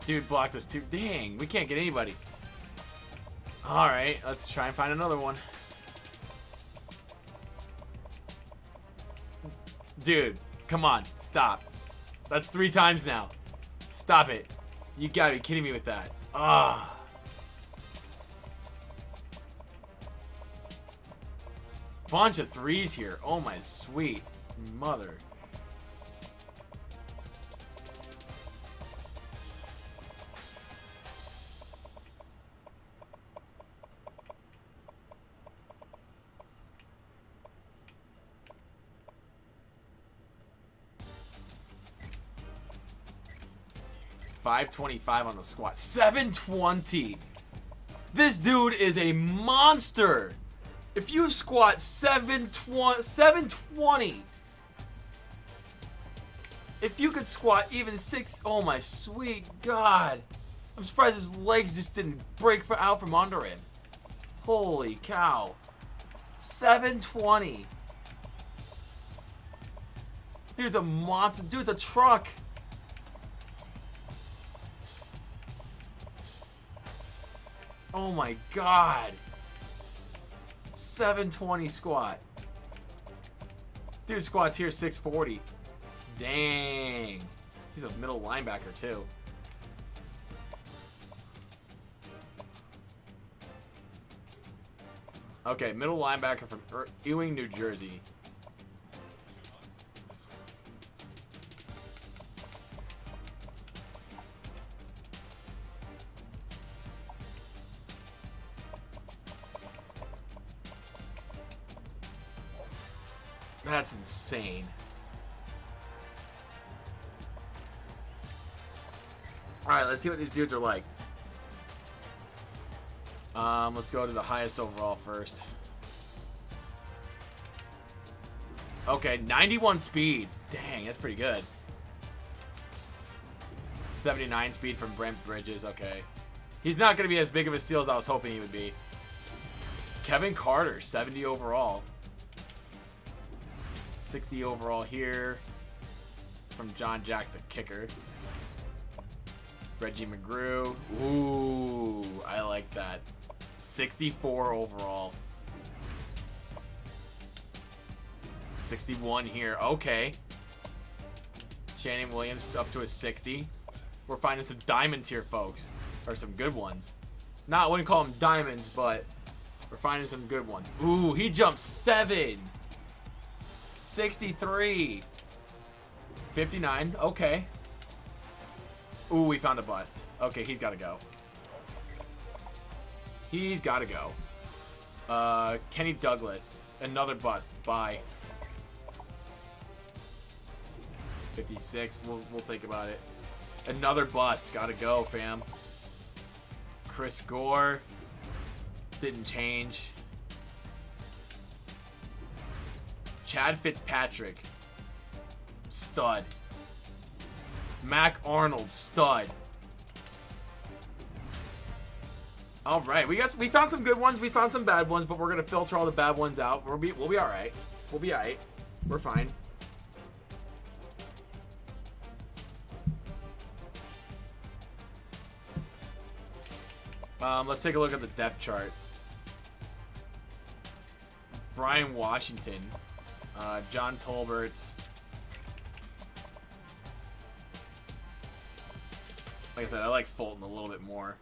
Dude blocked us too. Dang, we can't get anybody. Alright, let's try and find another one. Dude, come on, stop. That's 3 times now. Stop it. You gotta be kidding me with that. Ah. Bunch of 3s here. Oh my sweet mother. $525 on the squat. 720. This dude is a monster. If you squat 720. If you could squat even 6. Oh my sweet God. I'm surprised his legs just didn't break out from under him. Holy cow. 720. Dude's a monster. Dude's a truck. Oh my God. 720 squat. Dude squats here 640. Dang. He's a middle linebacker too. Okay, middle linebacker from Ewing, New Jersey. That's insane. Alright, let's see what these dudes are like. Let's go to the highest overall first. Okay, 91 speed. Dang, that's pretty good. 79 speed from Brent Bridges. Okay. He's not going to be as big of a steal as I was hoping he would be. Kevin Carter, 70 overall. 60 overall here from John Jack, the kicker. Reggie McGrew. Ooh, I like that. 64 overall. 61 here. Okay. Shannon Williams up to a 60. We're finding some diamonds here, folks. Or some good ones. I wouldn't call them diamonds, but we're finding some good ones. Ooh, he jumped 7. 63. 59. Okay. Ooh, we found a bust. Okay, he's got to go. He's got to go. Kenny Douglas. Another bust. Bye. 56. We'll think about it. Another bust. Got to go, fam. Chris Gore. Didn't change. Chad Fitzpatrick. Stud. Mac Arnold. Stud. Alright, we found some good ones, we found some bad ones, but we're gonna filter all the bad ones out. We'll be alright. We'll be alright. We're fine. Let's take a look at the depth chart. Brian Washington. John Tolbert. Like I said, I like Fulton a little bit more.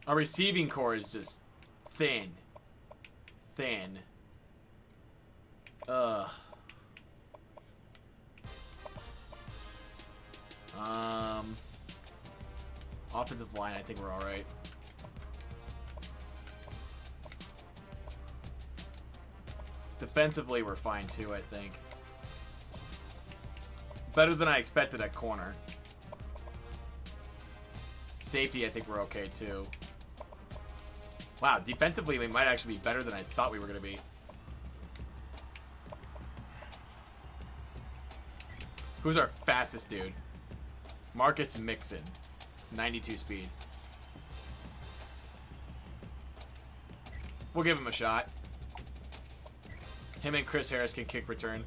Our receiving core is just thin. Thin. Offensive line, I think we're alright. Defensively, we're fine too, I think. Better than I expected at corner. Safety, I think we're okay too. Wow, defensively, we might actually be better than I thought we were going to be. Who's our fastest dude? Marcus Mixon. 92 speed. We'll give him a shot. Him and Chris Harris can kick return.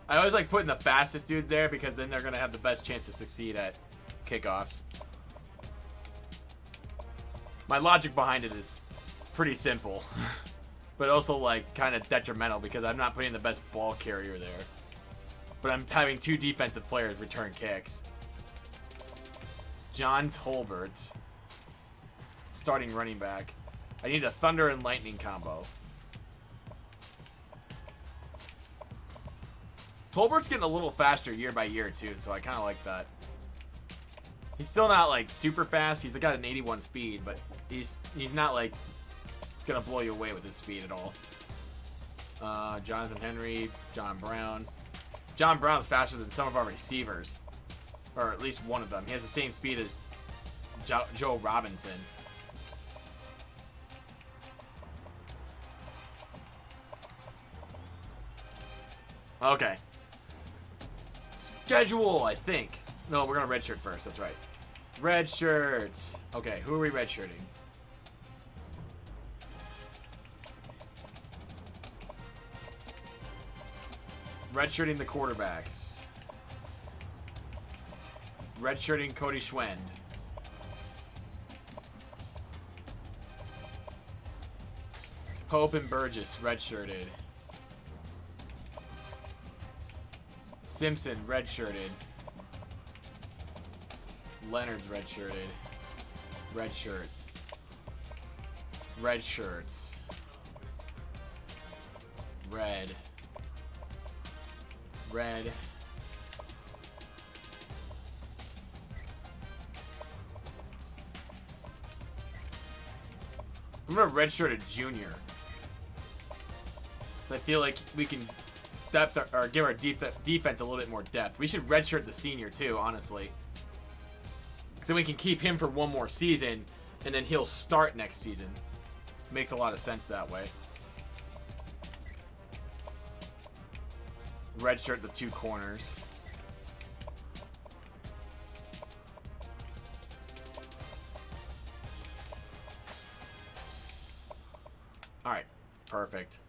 I always like putting the fastest dudes there because then they're going to have the best chance to succeed at kickoffs. My logic behind it is pretty simple. But also like kind of detrimental because I'm not putting the best ball carrier there. But I'm having 2 defensive players return kicks. John Tolbert. Starting running back. I need a Thunder and Lightning combo. Tolbert's getting a little faster year by year too, so I kind of like that. He's still not like super fast. He's got an 81 speed, but he's not like gonna blow you away with his speed at all. Jonathan Henry, John Brown. John Brown's faster than some of our receivers, or at least one of them. He has the same speed as Joe Robinson. Okay. Schedule, I think. No, we're gonna redshirt first. That's right. Red shirts. Okay, who are we redshirting? Redshirting the quarterbacks. Redshirting Cody Schwend. Pope and Burgess redshirted. Simpson redshirted. Leonard's redshirted. Red shirt. Red shirts. Red. Red. I'm gonna redshirt a junior. So I feel like we can depth or give our defense a little bit more depth. We should redshirt the senior too, honestly. So we can keep him for one more season, and then he'll start next season. Makes a lot of sense that way. Redshirt the 2 corners. Alright, perfect.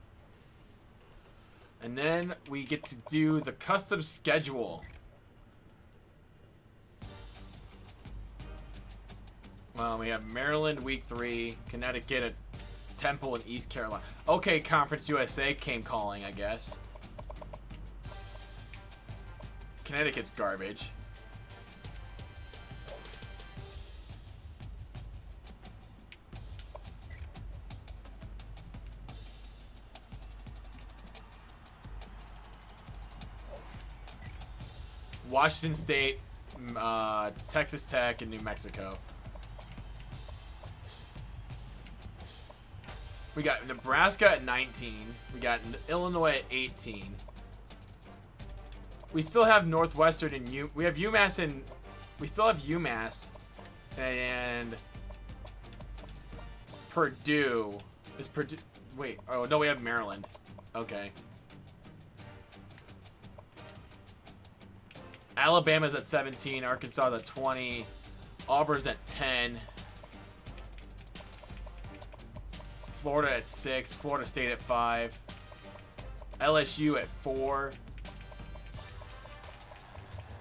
And then we get to do the custom schedule. Well, we have Maryland week 3, Connecticut at Temple and East Carolina. Okay, Conference USA came calling, I guess. Connecticut's garbage. Washington State, Texas Tech, and New Mexico. We got Nebraska at 19. We got Illinois at 18. We still have Northwestern and we have UMass and we still have UMass and Purdue. Is Purdue? Wait. Oh no, we have Maryland. Okay. Alabama's at 17. Arkansas at 20. Auburn's at 10. Florida at 6, Florida State at 5, LSU at 4,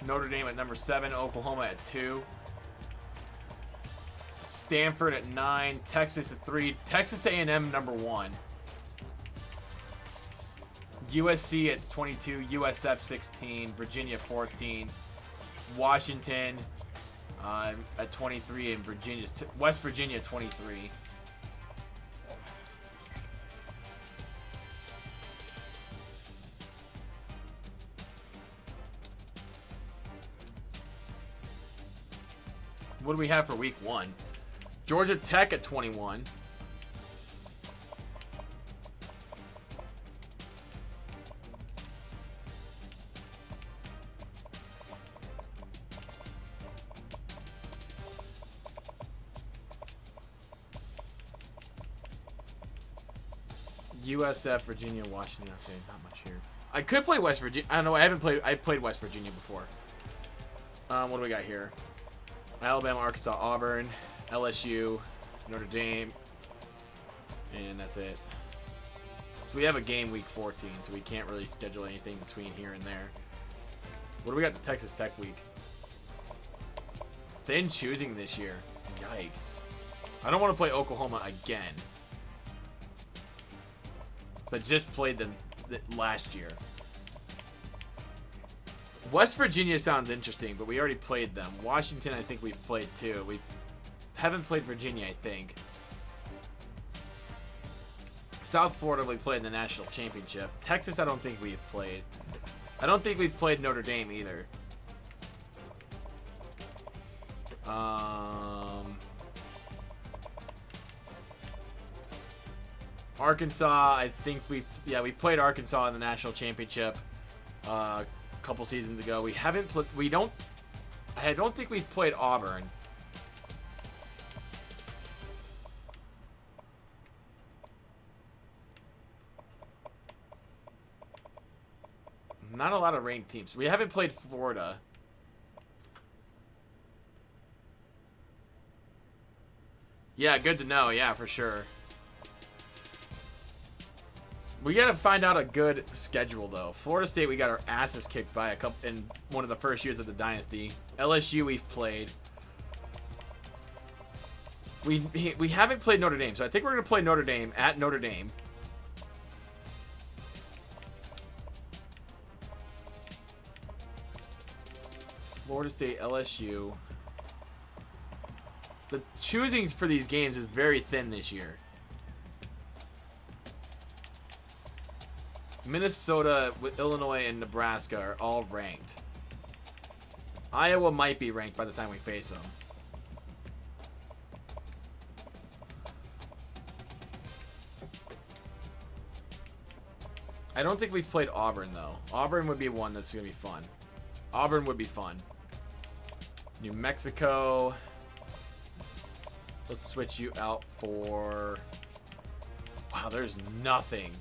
Notre Dame at number 7, Oklahoma at 2, Stanford at 9, Texas at 3, Texas A&M number 1, USC at 22, USF 16, Virginia 14, Washington at 23, and West Virginia 23. What do we have for week 1? Georgia Tech at 21. USF, Virginia, Washington. Okay, not much here. I could play West Virginia. I don't know. I played West Virginia before. What do we got here? Alabama, Arkansas, Auburn, LSU, Notre Dame, and that's it. So we have a game week 14, so we can't really schedule anything between here and there. What do we got the Texas Tech week? Thin choosing this year. Yikes. I don't want to play Oklahoma again. Because I just played them last year. West Virginia sounds interesting, but we already played them. Washington, I think we've played too. We haven't played Virginia, I think. South Florida, we played in the national championship. Texas, I don't think we've played. I don't think we've played Notre Dame either. Arkansas, I think we played Arkansas in the national championship a couple seasons ago. We haven't I don't think we've played Auburn. Not a lot of ranked teams. We haven't played Florida. Yeah, good to know. Yeah, for sure. We gotta find out a good schedule though. Florida State, we got our asses kicked by in one of the first years of the Dynasty. LSU, we've played. We haven't played Notre Dame, so I think we're gonna play Notre Dame at Notre Dame. Florida State, LSU. The choosings for these games is very thin this year. Minnesota, with Illinois, and Nebraska are all ranked. Iowa might be ranked by the time we face them. I don't think we've played Auburn, though. Auburn would be one that's going to be fun. Auburn would be fun. New Mexico. Let's switch you out for... Wow, there's nothing.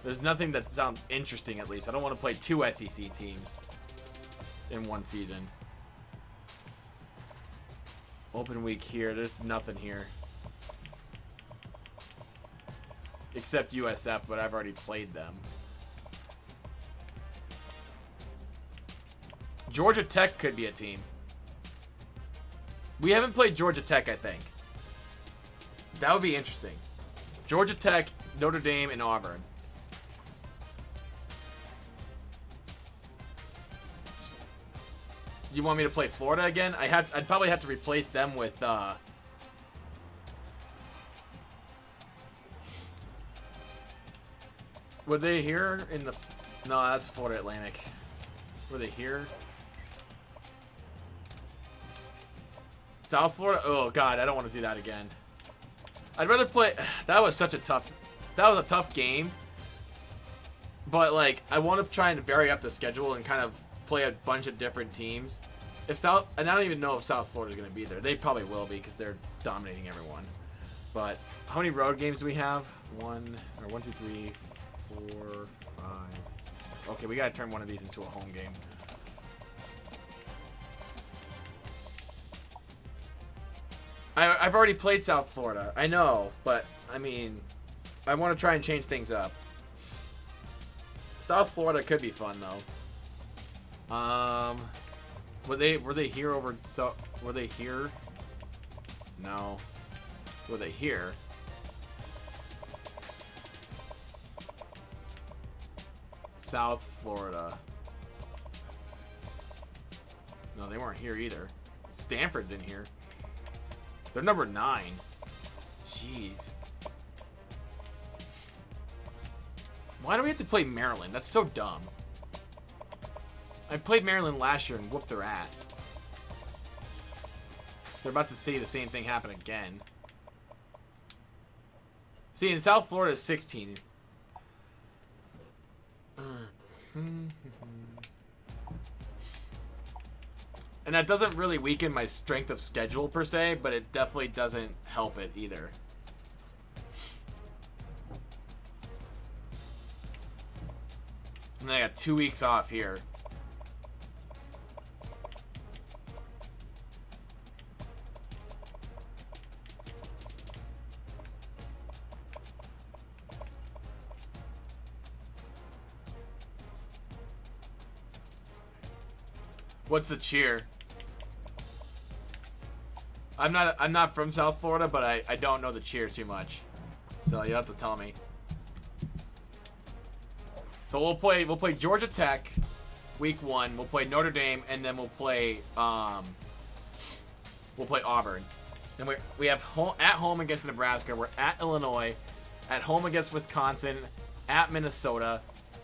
There's nothing that sounds interesting, at least. I don't want to play two SEC teams in one season. Open week here. There's nothing here. Except USF, but I've already played them. Georgia Tech could be a team. We haven't played Georgia Tech, I think. That would be interesting. Georgia Tech, Notre Dame, and Auburn. You want me to play Florida again? I'd probably have to replace them with were they here in the... No, that's Florida Atlantic. Were they here? South Florida? Oh god, I don't want to do that again. I'd rather play... That was a tough game. But like, I want to try and vary up the schedule and kind of play a bunch of different teams. And I don't even know if South Florida's going to be there. They probably will be because they're dominating everyone. But how many road games do we have? 1, 2, 3, 4, 5, 6, 7. Okay, we got to turn one of these into a home game. I've already played South Florida. I know, but I mean, I want to try and change things up. South Florida could be fun though. Were they here over? So were they here? No. Were they here? South Florida. No, they weren't here either. Stanford's in here. They're number 9. Jeez. Why do we have to play Maryland? That's so dumb. I played Maryland last year and whooped their ass. They're about to see the same thing happen again. See, in South Florida is 16. And that doesn't really weaken my strength of schedule per se, but it definitely doesn't help it either. And then I got 2 weeks off here. What's the cheer? I'm not from South Florida, but I don't know the cheer too much. So you'll have to tell me. So we'll play Georgia Tech week 1. We'll play Notre Dame, and then we'll play Auburn. Then we have at home against Nebraska. We're at Illinois, at home against Wisconsin, at Minnesota,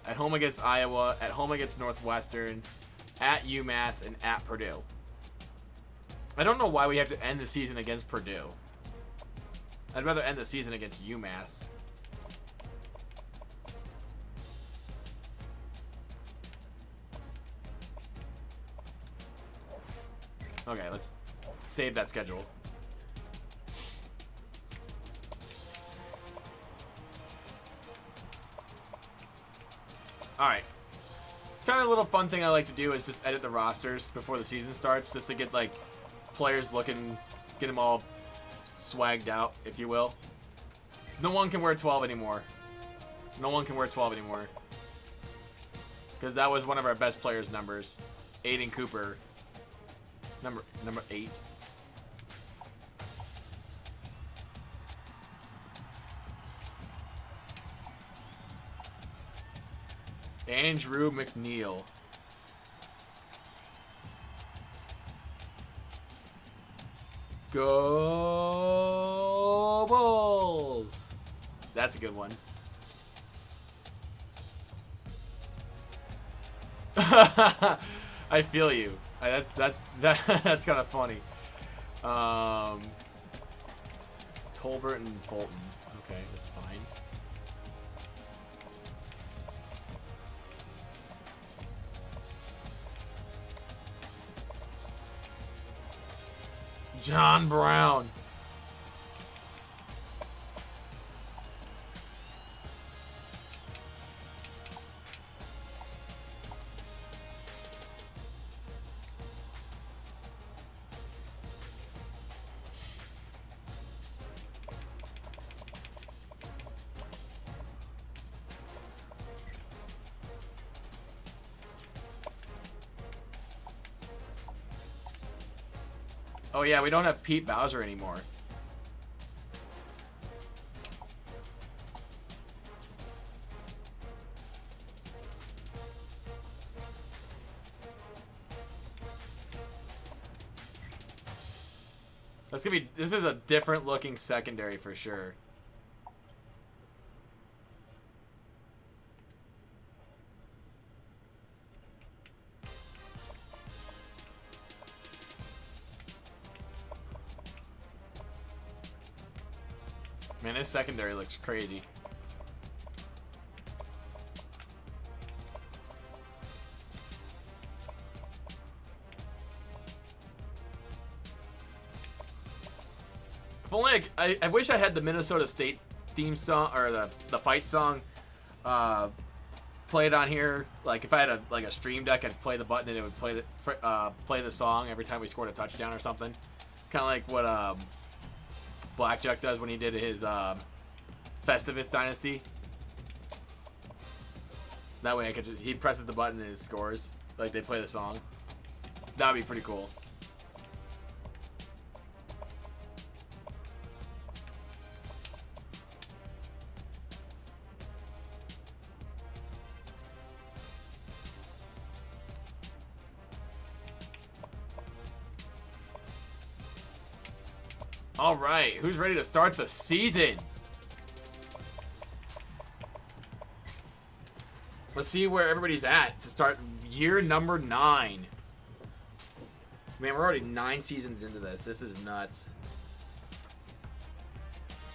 at home against Iowa, at home against Northwestern, at UMass, and at Purdue. I don't know why we have to end the season against Purdue. I'd rather end the season against UMass. Okay, let's save that schedule. Alright. Kind of a little fun thing I like to do is just edit the rosters before the season starts, just to get, like, players looking, get them all swagged out, if you will. No one can wear 12 anymore. No one can wear 12 anymore. Because that was one of our best players' numbers. Aiden Cooper. Number 8. Andrew McNeil. Go Bulls! That's a good one. I feel you. That's kind of funny. Tolbert and Fulton. Okay, that's fine. John Brown. Oh yeah, we don't have Pete Bowser anymore. This is a different looking secondary for sure. Man, this secondary looks crazy. If only I wish I had the Minnesota State theme song or the fight song played on here. Like if I had a stream deck, I'd play the button and it would play the song every time we scored a touchdown or something. Kind of like what Blackjack does when he did his Festivus Dynasty. That way he presses the button and it scores. Like they play the song. That would be pretty cool. All right, who's ready to start the season? Let's see where everybody's at to start year number 9. Man, we're already 9 seasons into this. This is nuts.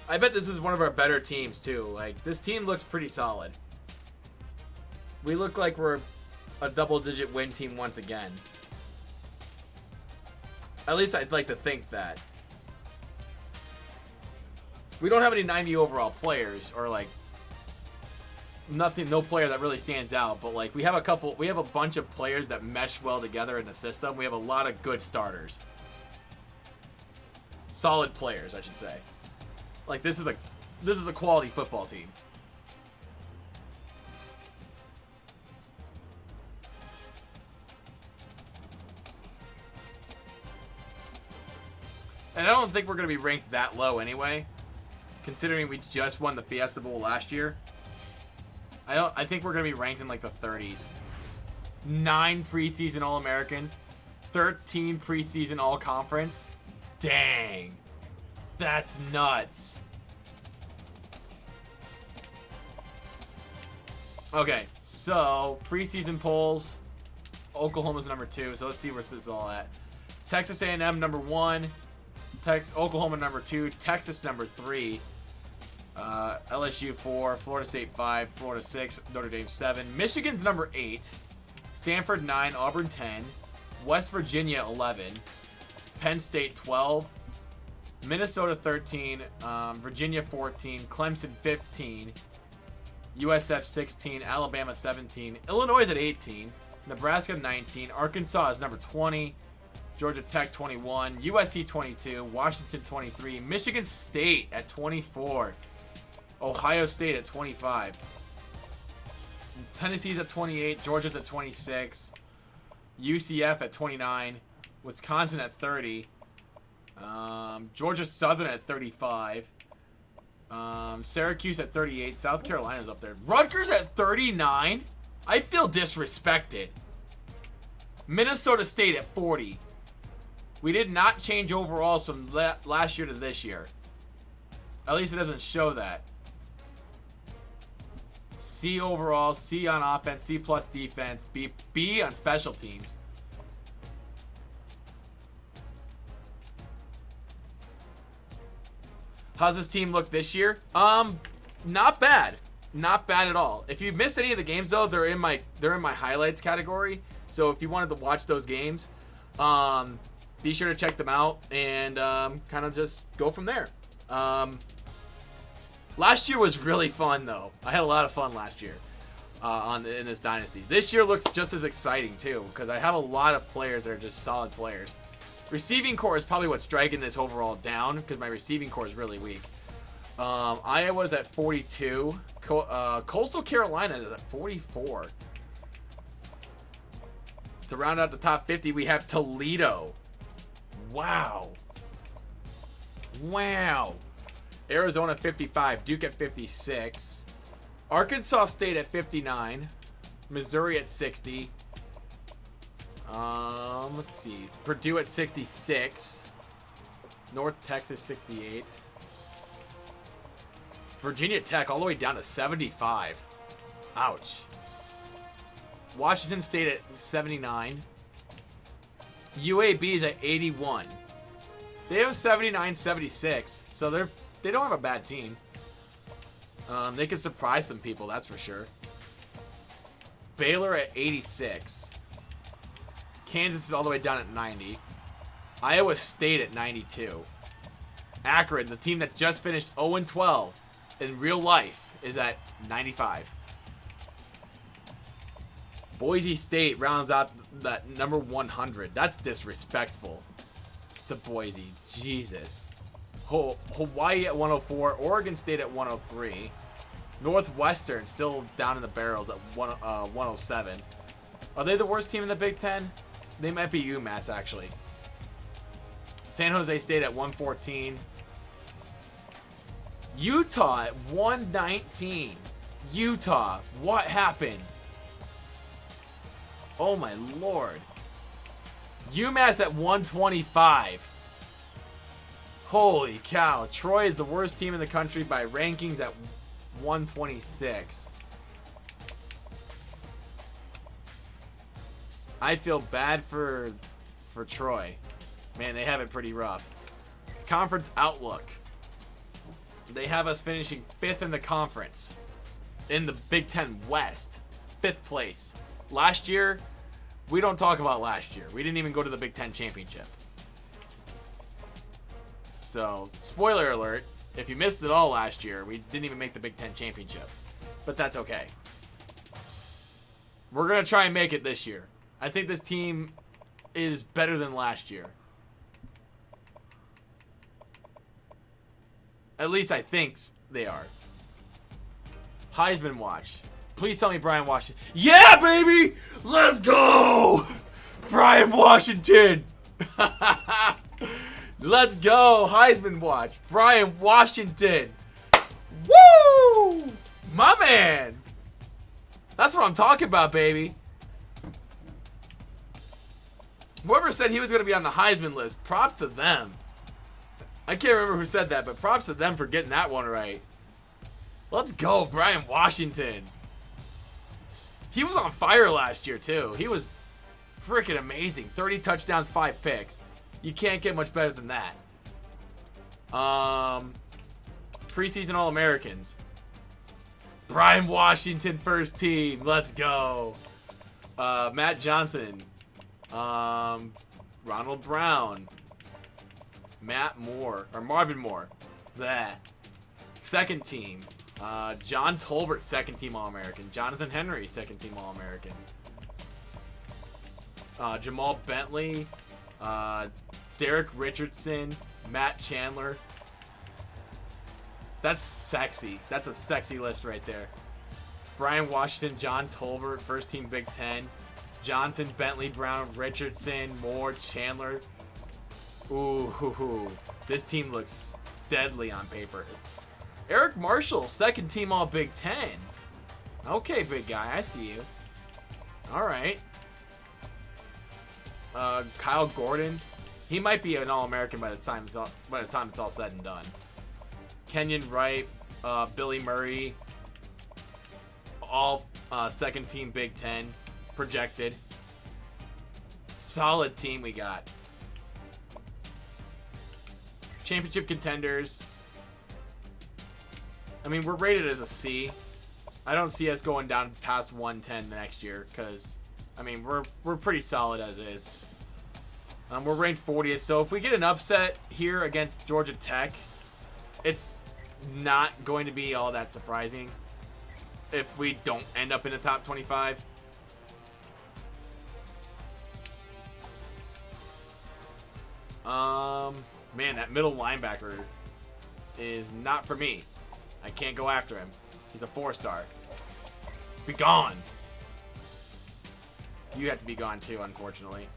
I bet this is one of our better teams, too. Like, this team looks pretty solid. We look like we're a double-digit win team once again. At least I'd like to think that. We don't have any 90 overall players, or like no player that really stands out, but like we have a bunch of players that mesh well together in the system. We have a lot of good starters. Solid players, I should say. Like this is a quality football team. And I don't think we're going to be ranked that low anyway, considering we just won the Fiesta Bowl last year. I think we're going to be ranked in like the 30s. 9 preseason All-Americans, 13 preseason All-Conference. Dang. That's nuts. Okay, so preseason polls. Oklahoma's number 2, so let's see where this is all at. Texas A&M number 1. Oklahoma number 2, Texas number 3, LSU 4, Florida State 5, Florida 6, Notre Dame 7, Michigan's number 8, Stanford 9, Auburn 10, West Virginia 11, Penn State 12, Minnesota 13, Virginia 14, Clemson 15, USF 16, Alabama 17, Illinois is at 18, Nebraska 19, Arkansas is number 20, Georgia Tech 21, USC 22, Washington 23, Michigan State at 24, Ohio State at 25, Tennessee's at 28, Georgia's at 26, UCF at 29, Wisconsin at 30, Georgia Southern at 35, Syracuse at 38, South Carolina's up there, Rutgers at 39. I feel disrespected. Minnesota State at 40. We did not change overalls from last year to this year. At least it doesn't show that. C overall, C on offense, C plus defense, B on special teams. How's this team look this year? Not bad. Not bad at all. If you missed any of the games though, they're in my highlights category. So if you wanted to watch those games, be sure to check them out and kind of just go from there. Last year was really fun, though. I had a lot of fun last year in this Dynasty. This year looks just as exciting, too, because I have a lot of players that are just solid players. Receiving core is probably what's dragging this overall down, because my receiving core is really weak. Iowa's at 42. Coastal Carolina is at 44. To round out the top 50, we have Toledo. Wow. Arizona 55, Duke at 56, Arkansas State at 59, Missouri at 60. Let's see, Purdue at 66, North Texas 68, Virginia Tech all the way down to 75. Ouch. Washington State at 79. UAB is at 81. They have 79-76, so they don't have a bad team. They can surprise some people, that's for sure. Baylor at 86. Kansas is all the way down at 90. Iowa State at 92. Akron, the team that just finished 0-12 in real life, is at 95. Boise State rounds out that number 100. That's disrespectful to Boise. Jesus. Hawaii at 104. Oregon State at 103. Northwestern still down in the barrels at 107. Are they the worst team in the Big Ten? They might be UMass, actually. San Jose State at 114. Utah at 119. Utah, what happened? Oh my lord. UMass at 125. Holy cow. Troy is the worst team in the country by rankings at 126. I feel bad for Troy. Man, they have it pretty rough. Conference outlook. They have us finishing 5th in the conference. In the Big Ten West. 5th place. Last year, we don't talk about last year. We didn't even go to the Big Ten Championship. So, spoiler alert, if you missed it all last year, we didn't even make the Big Ten Championship. but that's okay. We're going to try and make it this year. I think this team is better than last year. At least I think they are. Heisman watch. Please tell me Brian Washington. Yeah, baby! Let's go! Brian Washington! Let's go! Heisman watch. Brian Washington. Woo! My man! That's what I'm talking about, baby. Whoever said he was going to be on the Heisman list, props to them. I can't remember who said that, but props to them for getting that one right. Let's go, Brian Washington. He was on fire last year, too. He was freaking amazing. 30 touchdowns, 5 picks. You can't get much better than that. Preseason All-Americans. Brian Washington, first team. Let's go. Matt Johnson. Ronald Brown. Matt Moore. Or Marvin Moore. That. Second team. John Tolbert, second team All-American. Jonathan Henry, second team All-American. Jamal Bentley. Derek Richardson. Matt Chandler. That's sexy. That's a sexy list right there. Brian Washington, John Tolbert, first team Big Ten. Johnson, Bentley, Brown, Richardson, Moore, Chandler. Ooh, this team looks deadly on paper. Eric Marshall, second team All Big Ten. Okay, big guy, I see you. All right. Kyle Gordon, he might be an All-American by the time it's all said and done. Kenyon Wright, Billy Murray, all second team Big Ten projected. Solid team we got. Championship contenders. I mean, we're rated as a C. I don't see us going down past 110 next year because, I mean, we're pretty solid as is. We're ranked 40th, so if we get an upset here against Georgia Tech, it's not going to be all that surprising if we don't end up in the top 25. Man, that middle linebacker is not for me. I can't go after him. He's a 4-star. Be gone. You have to be gone too, unfortunately.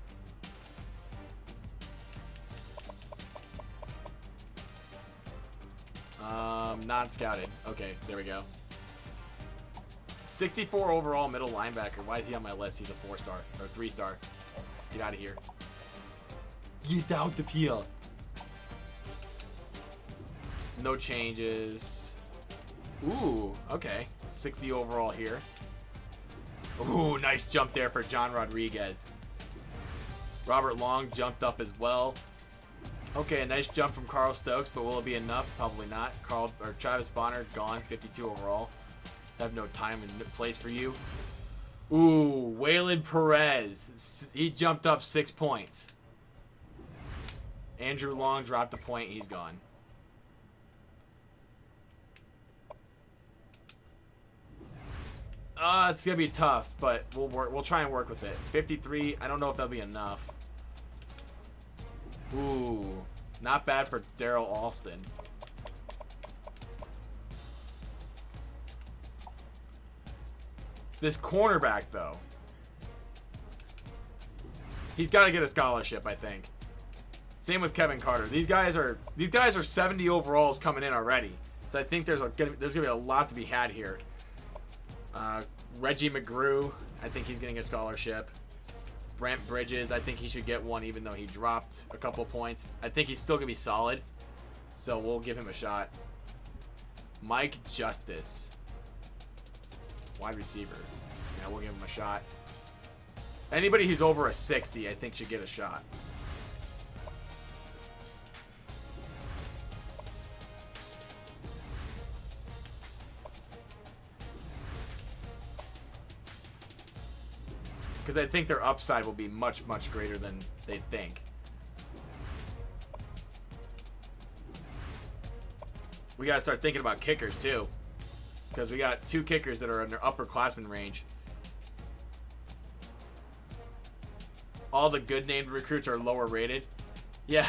Not scouted. Okay, there we go. 64 overall middle linebacker. Why is he on my list? He's a 4-star or 3-star. Get out of here. Get out of here. No changes. Ooh, okay. 60 overall here. Ooh, nice jump there for John Rodriguez. Robert Long jumped up as well. Okay, a nice jump from Carl Stokes, but will it be enough? Probably not. Travis Bonner gone, 52 overall. I have no time and place for you. Ooh, Waylon Perez. He jumped up 6 points. Andrew Long dropped a point. He's gone. It's gonna be tough, but we'll try and work with it. 53. I don't know if that'll be enough. Ooh, not bad for Daryl Alston. This cornerback, though, he's got to get a scholarship, I think. Same with Kevin Carter. These guys are 70 overalls coming in already, so I think there's gonna be a lot to be had here. Reggie McGrew, I think he's getting a scholarship. Brent Bridges, I think he should get one even though he dropped a couple points. I think he's still going to be solid, so we'll give him a shot. Mike Justice, wide receiver. Yeah, we'll give him a shot. Anybody who's over a 60, I think, should get a shot. Because I think their upside will be much, much greater than they think. We got to start thinking about kickers, too. because we got 2 kickers that are in their upperclassman range. All the good named recruits are lower rated. Yeah,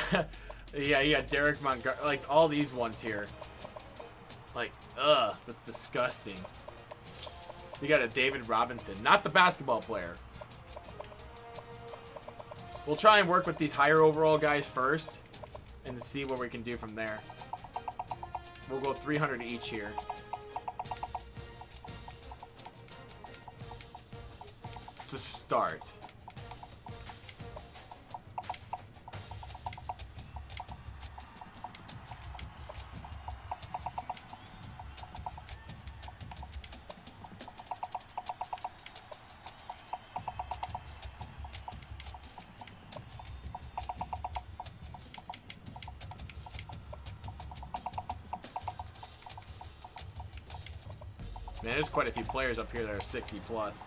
yeah, you got Derek Montgomery, like all these ones here. Like, ugh, that's disgusting. You got a David Robinson, not the basketball player. We'll try and work with these higher overall guys first and see what we can do from there. We'll go 300 each here. To start. Man, there's quite a few players up here that are 60 plus.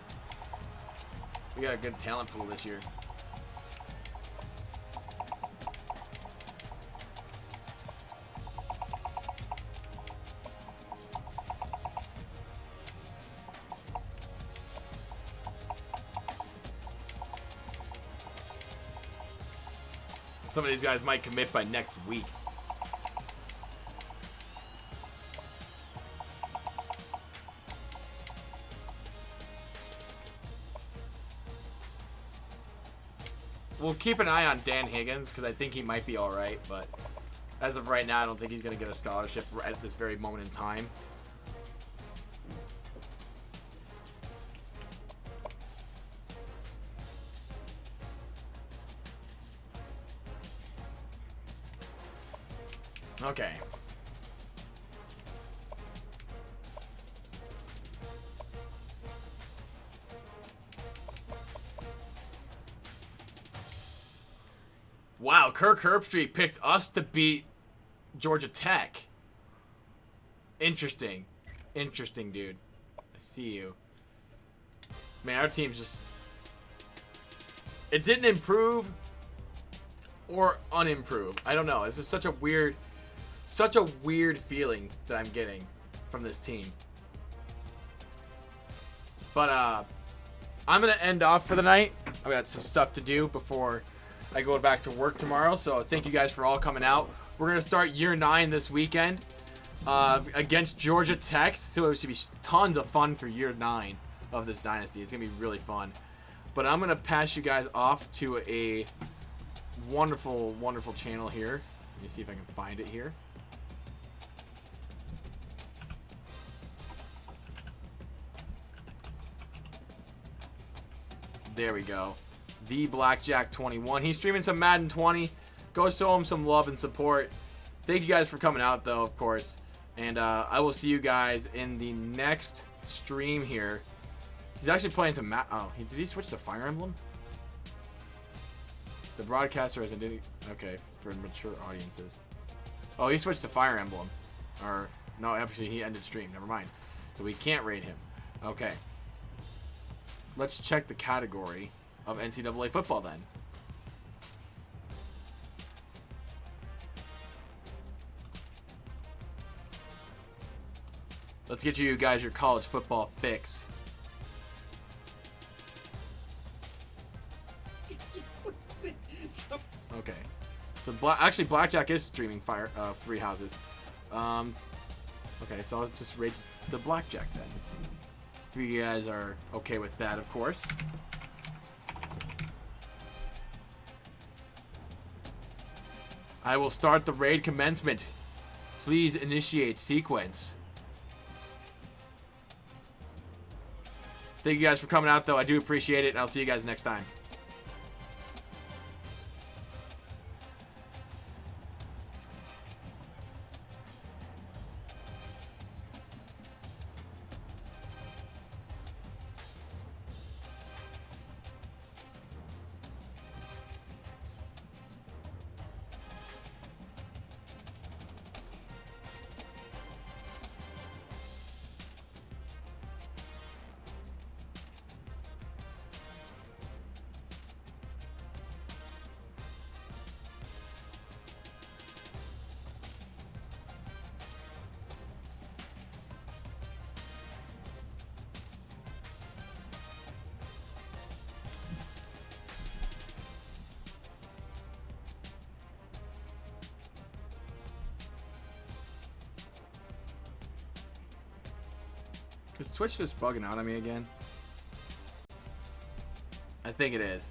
We got a good talent pool this year. Some of these guys might commit by next week. We'll keep an eye on Dan Higgins because I think he might be all right, but as of right now, I don't think he's going to get a scholarship at this very moment in time. Okay. Wow, Kirk Herbstreit picked us to beat Georgia Tech. Interesting. Interesting, dude. I see you. Man, our team's just... It didn't improve or unimprove. I don't know. This is such a weird feeling that I'm getting from this team. But I'm going to end off for the night. I've got some stuff to do before I go back to work tomorrow, so thank you guys for all coming out. We're going to start year 9 this weekend against Georgia Tech, so it should be tons of fun for year 9 of this dynasty. It's going to be really fun. But I'm going to pass you guys off to a wonderful, wonderful channel here. Let me see if I can find it here. There we go. The Blackjack 21. He's streaming some Madden 20. Go show him some love and support. Thank you guys for coming out, though, of course. And I will see you guys in the next stream here. He's actually playing some did he switch to Fire Emblem? The broadcaster has a... Okay, for mature audiences. Oh, he switched to Fire Emblem. Or, no, actually, he ended stream. Never mind. So we can't raid him. Okay. Let's check the category of NCAA football then. Let's get you guys your college football fix. Okay. So actually Blackjack is streaming Three Houses. Okay, so I'll just rate the Blackjack then. If you guys are okay with that, of course. I will start the raid commencement. Please initiate sequence. Thank you guys for coming out, though. I do appreciate it, and I'll see you guys next time. Is Twitch just bugging out on me again? I think it is.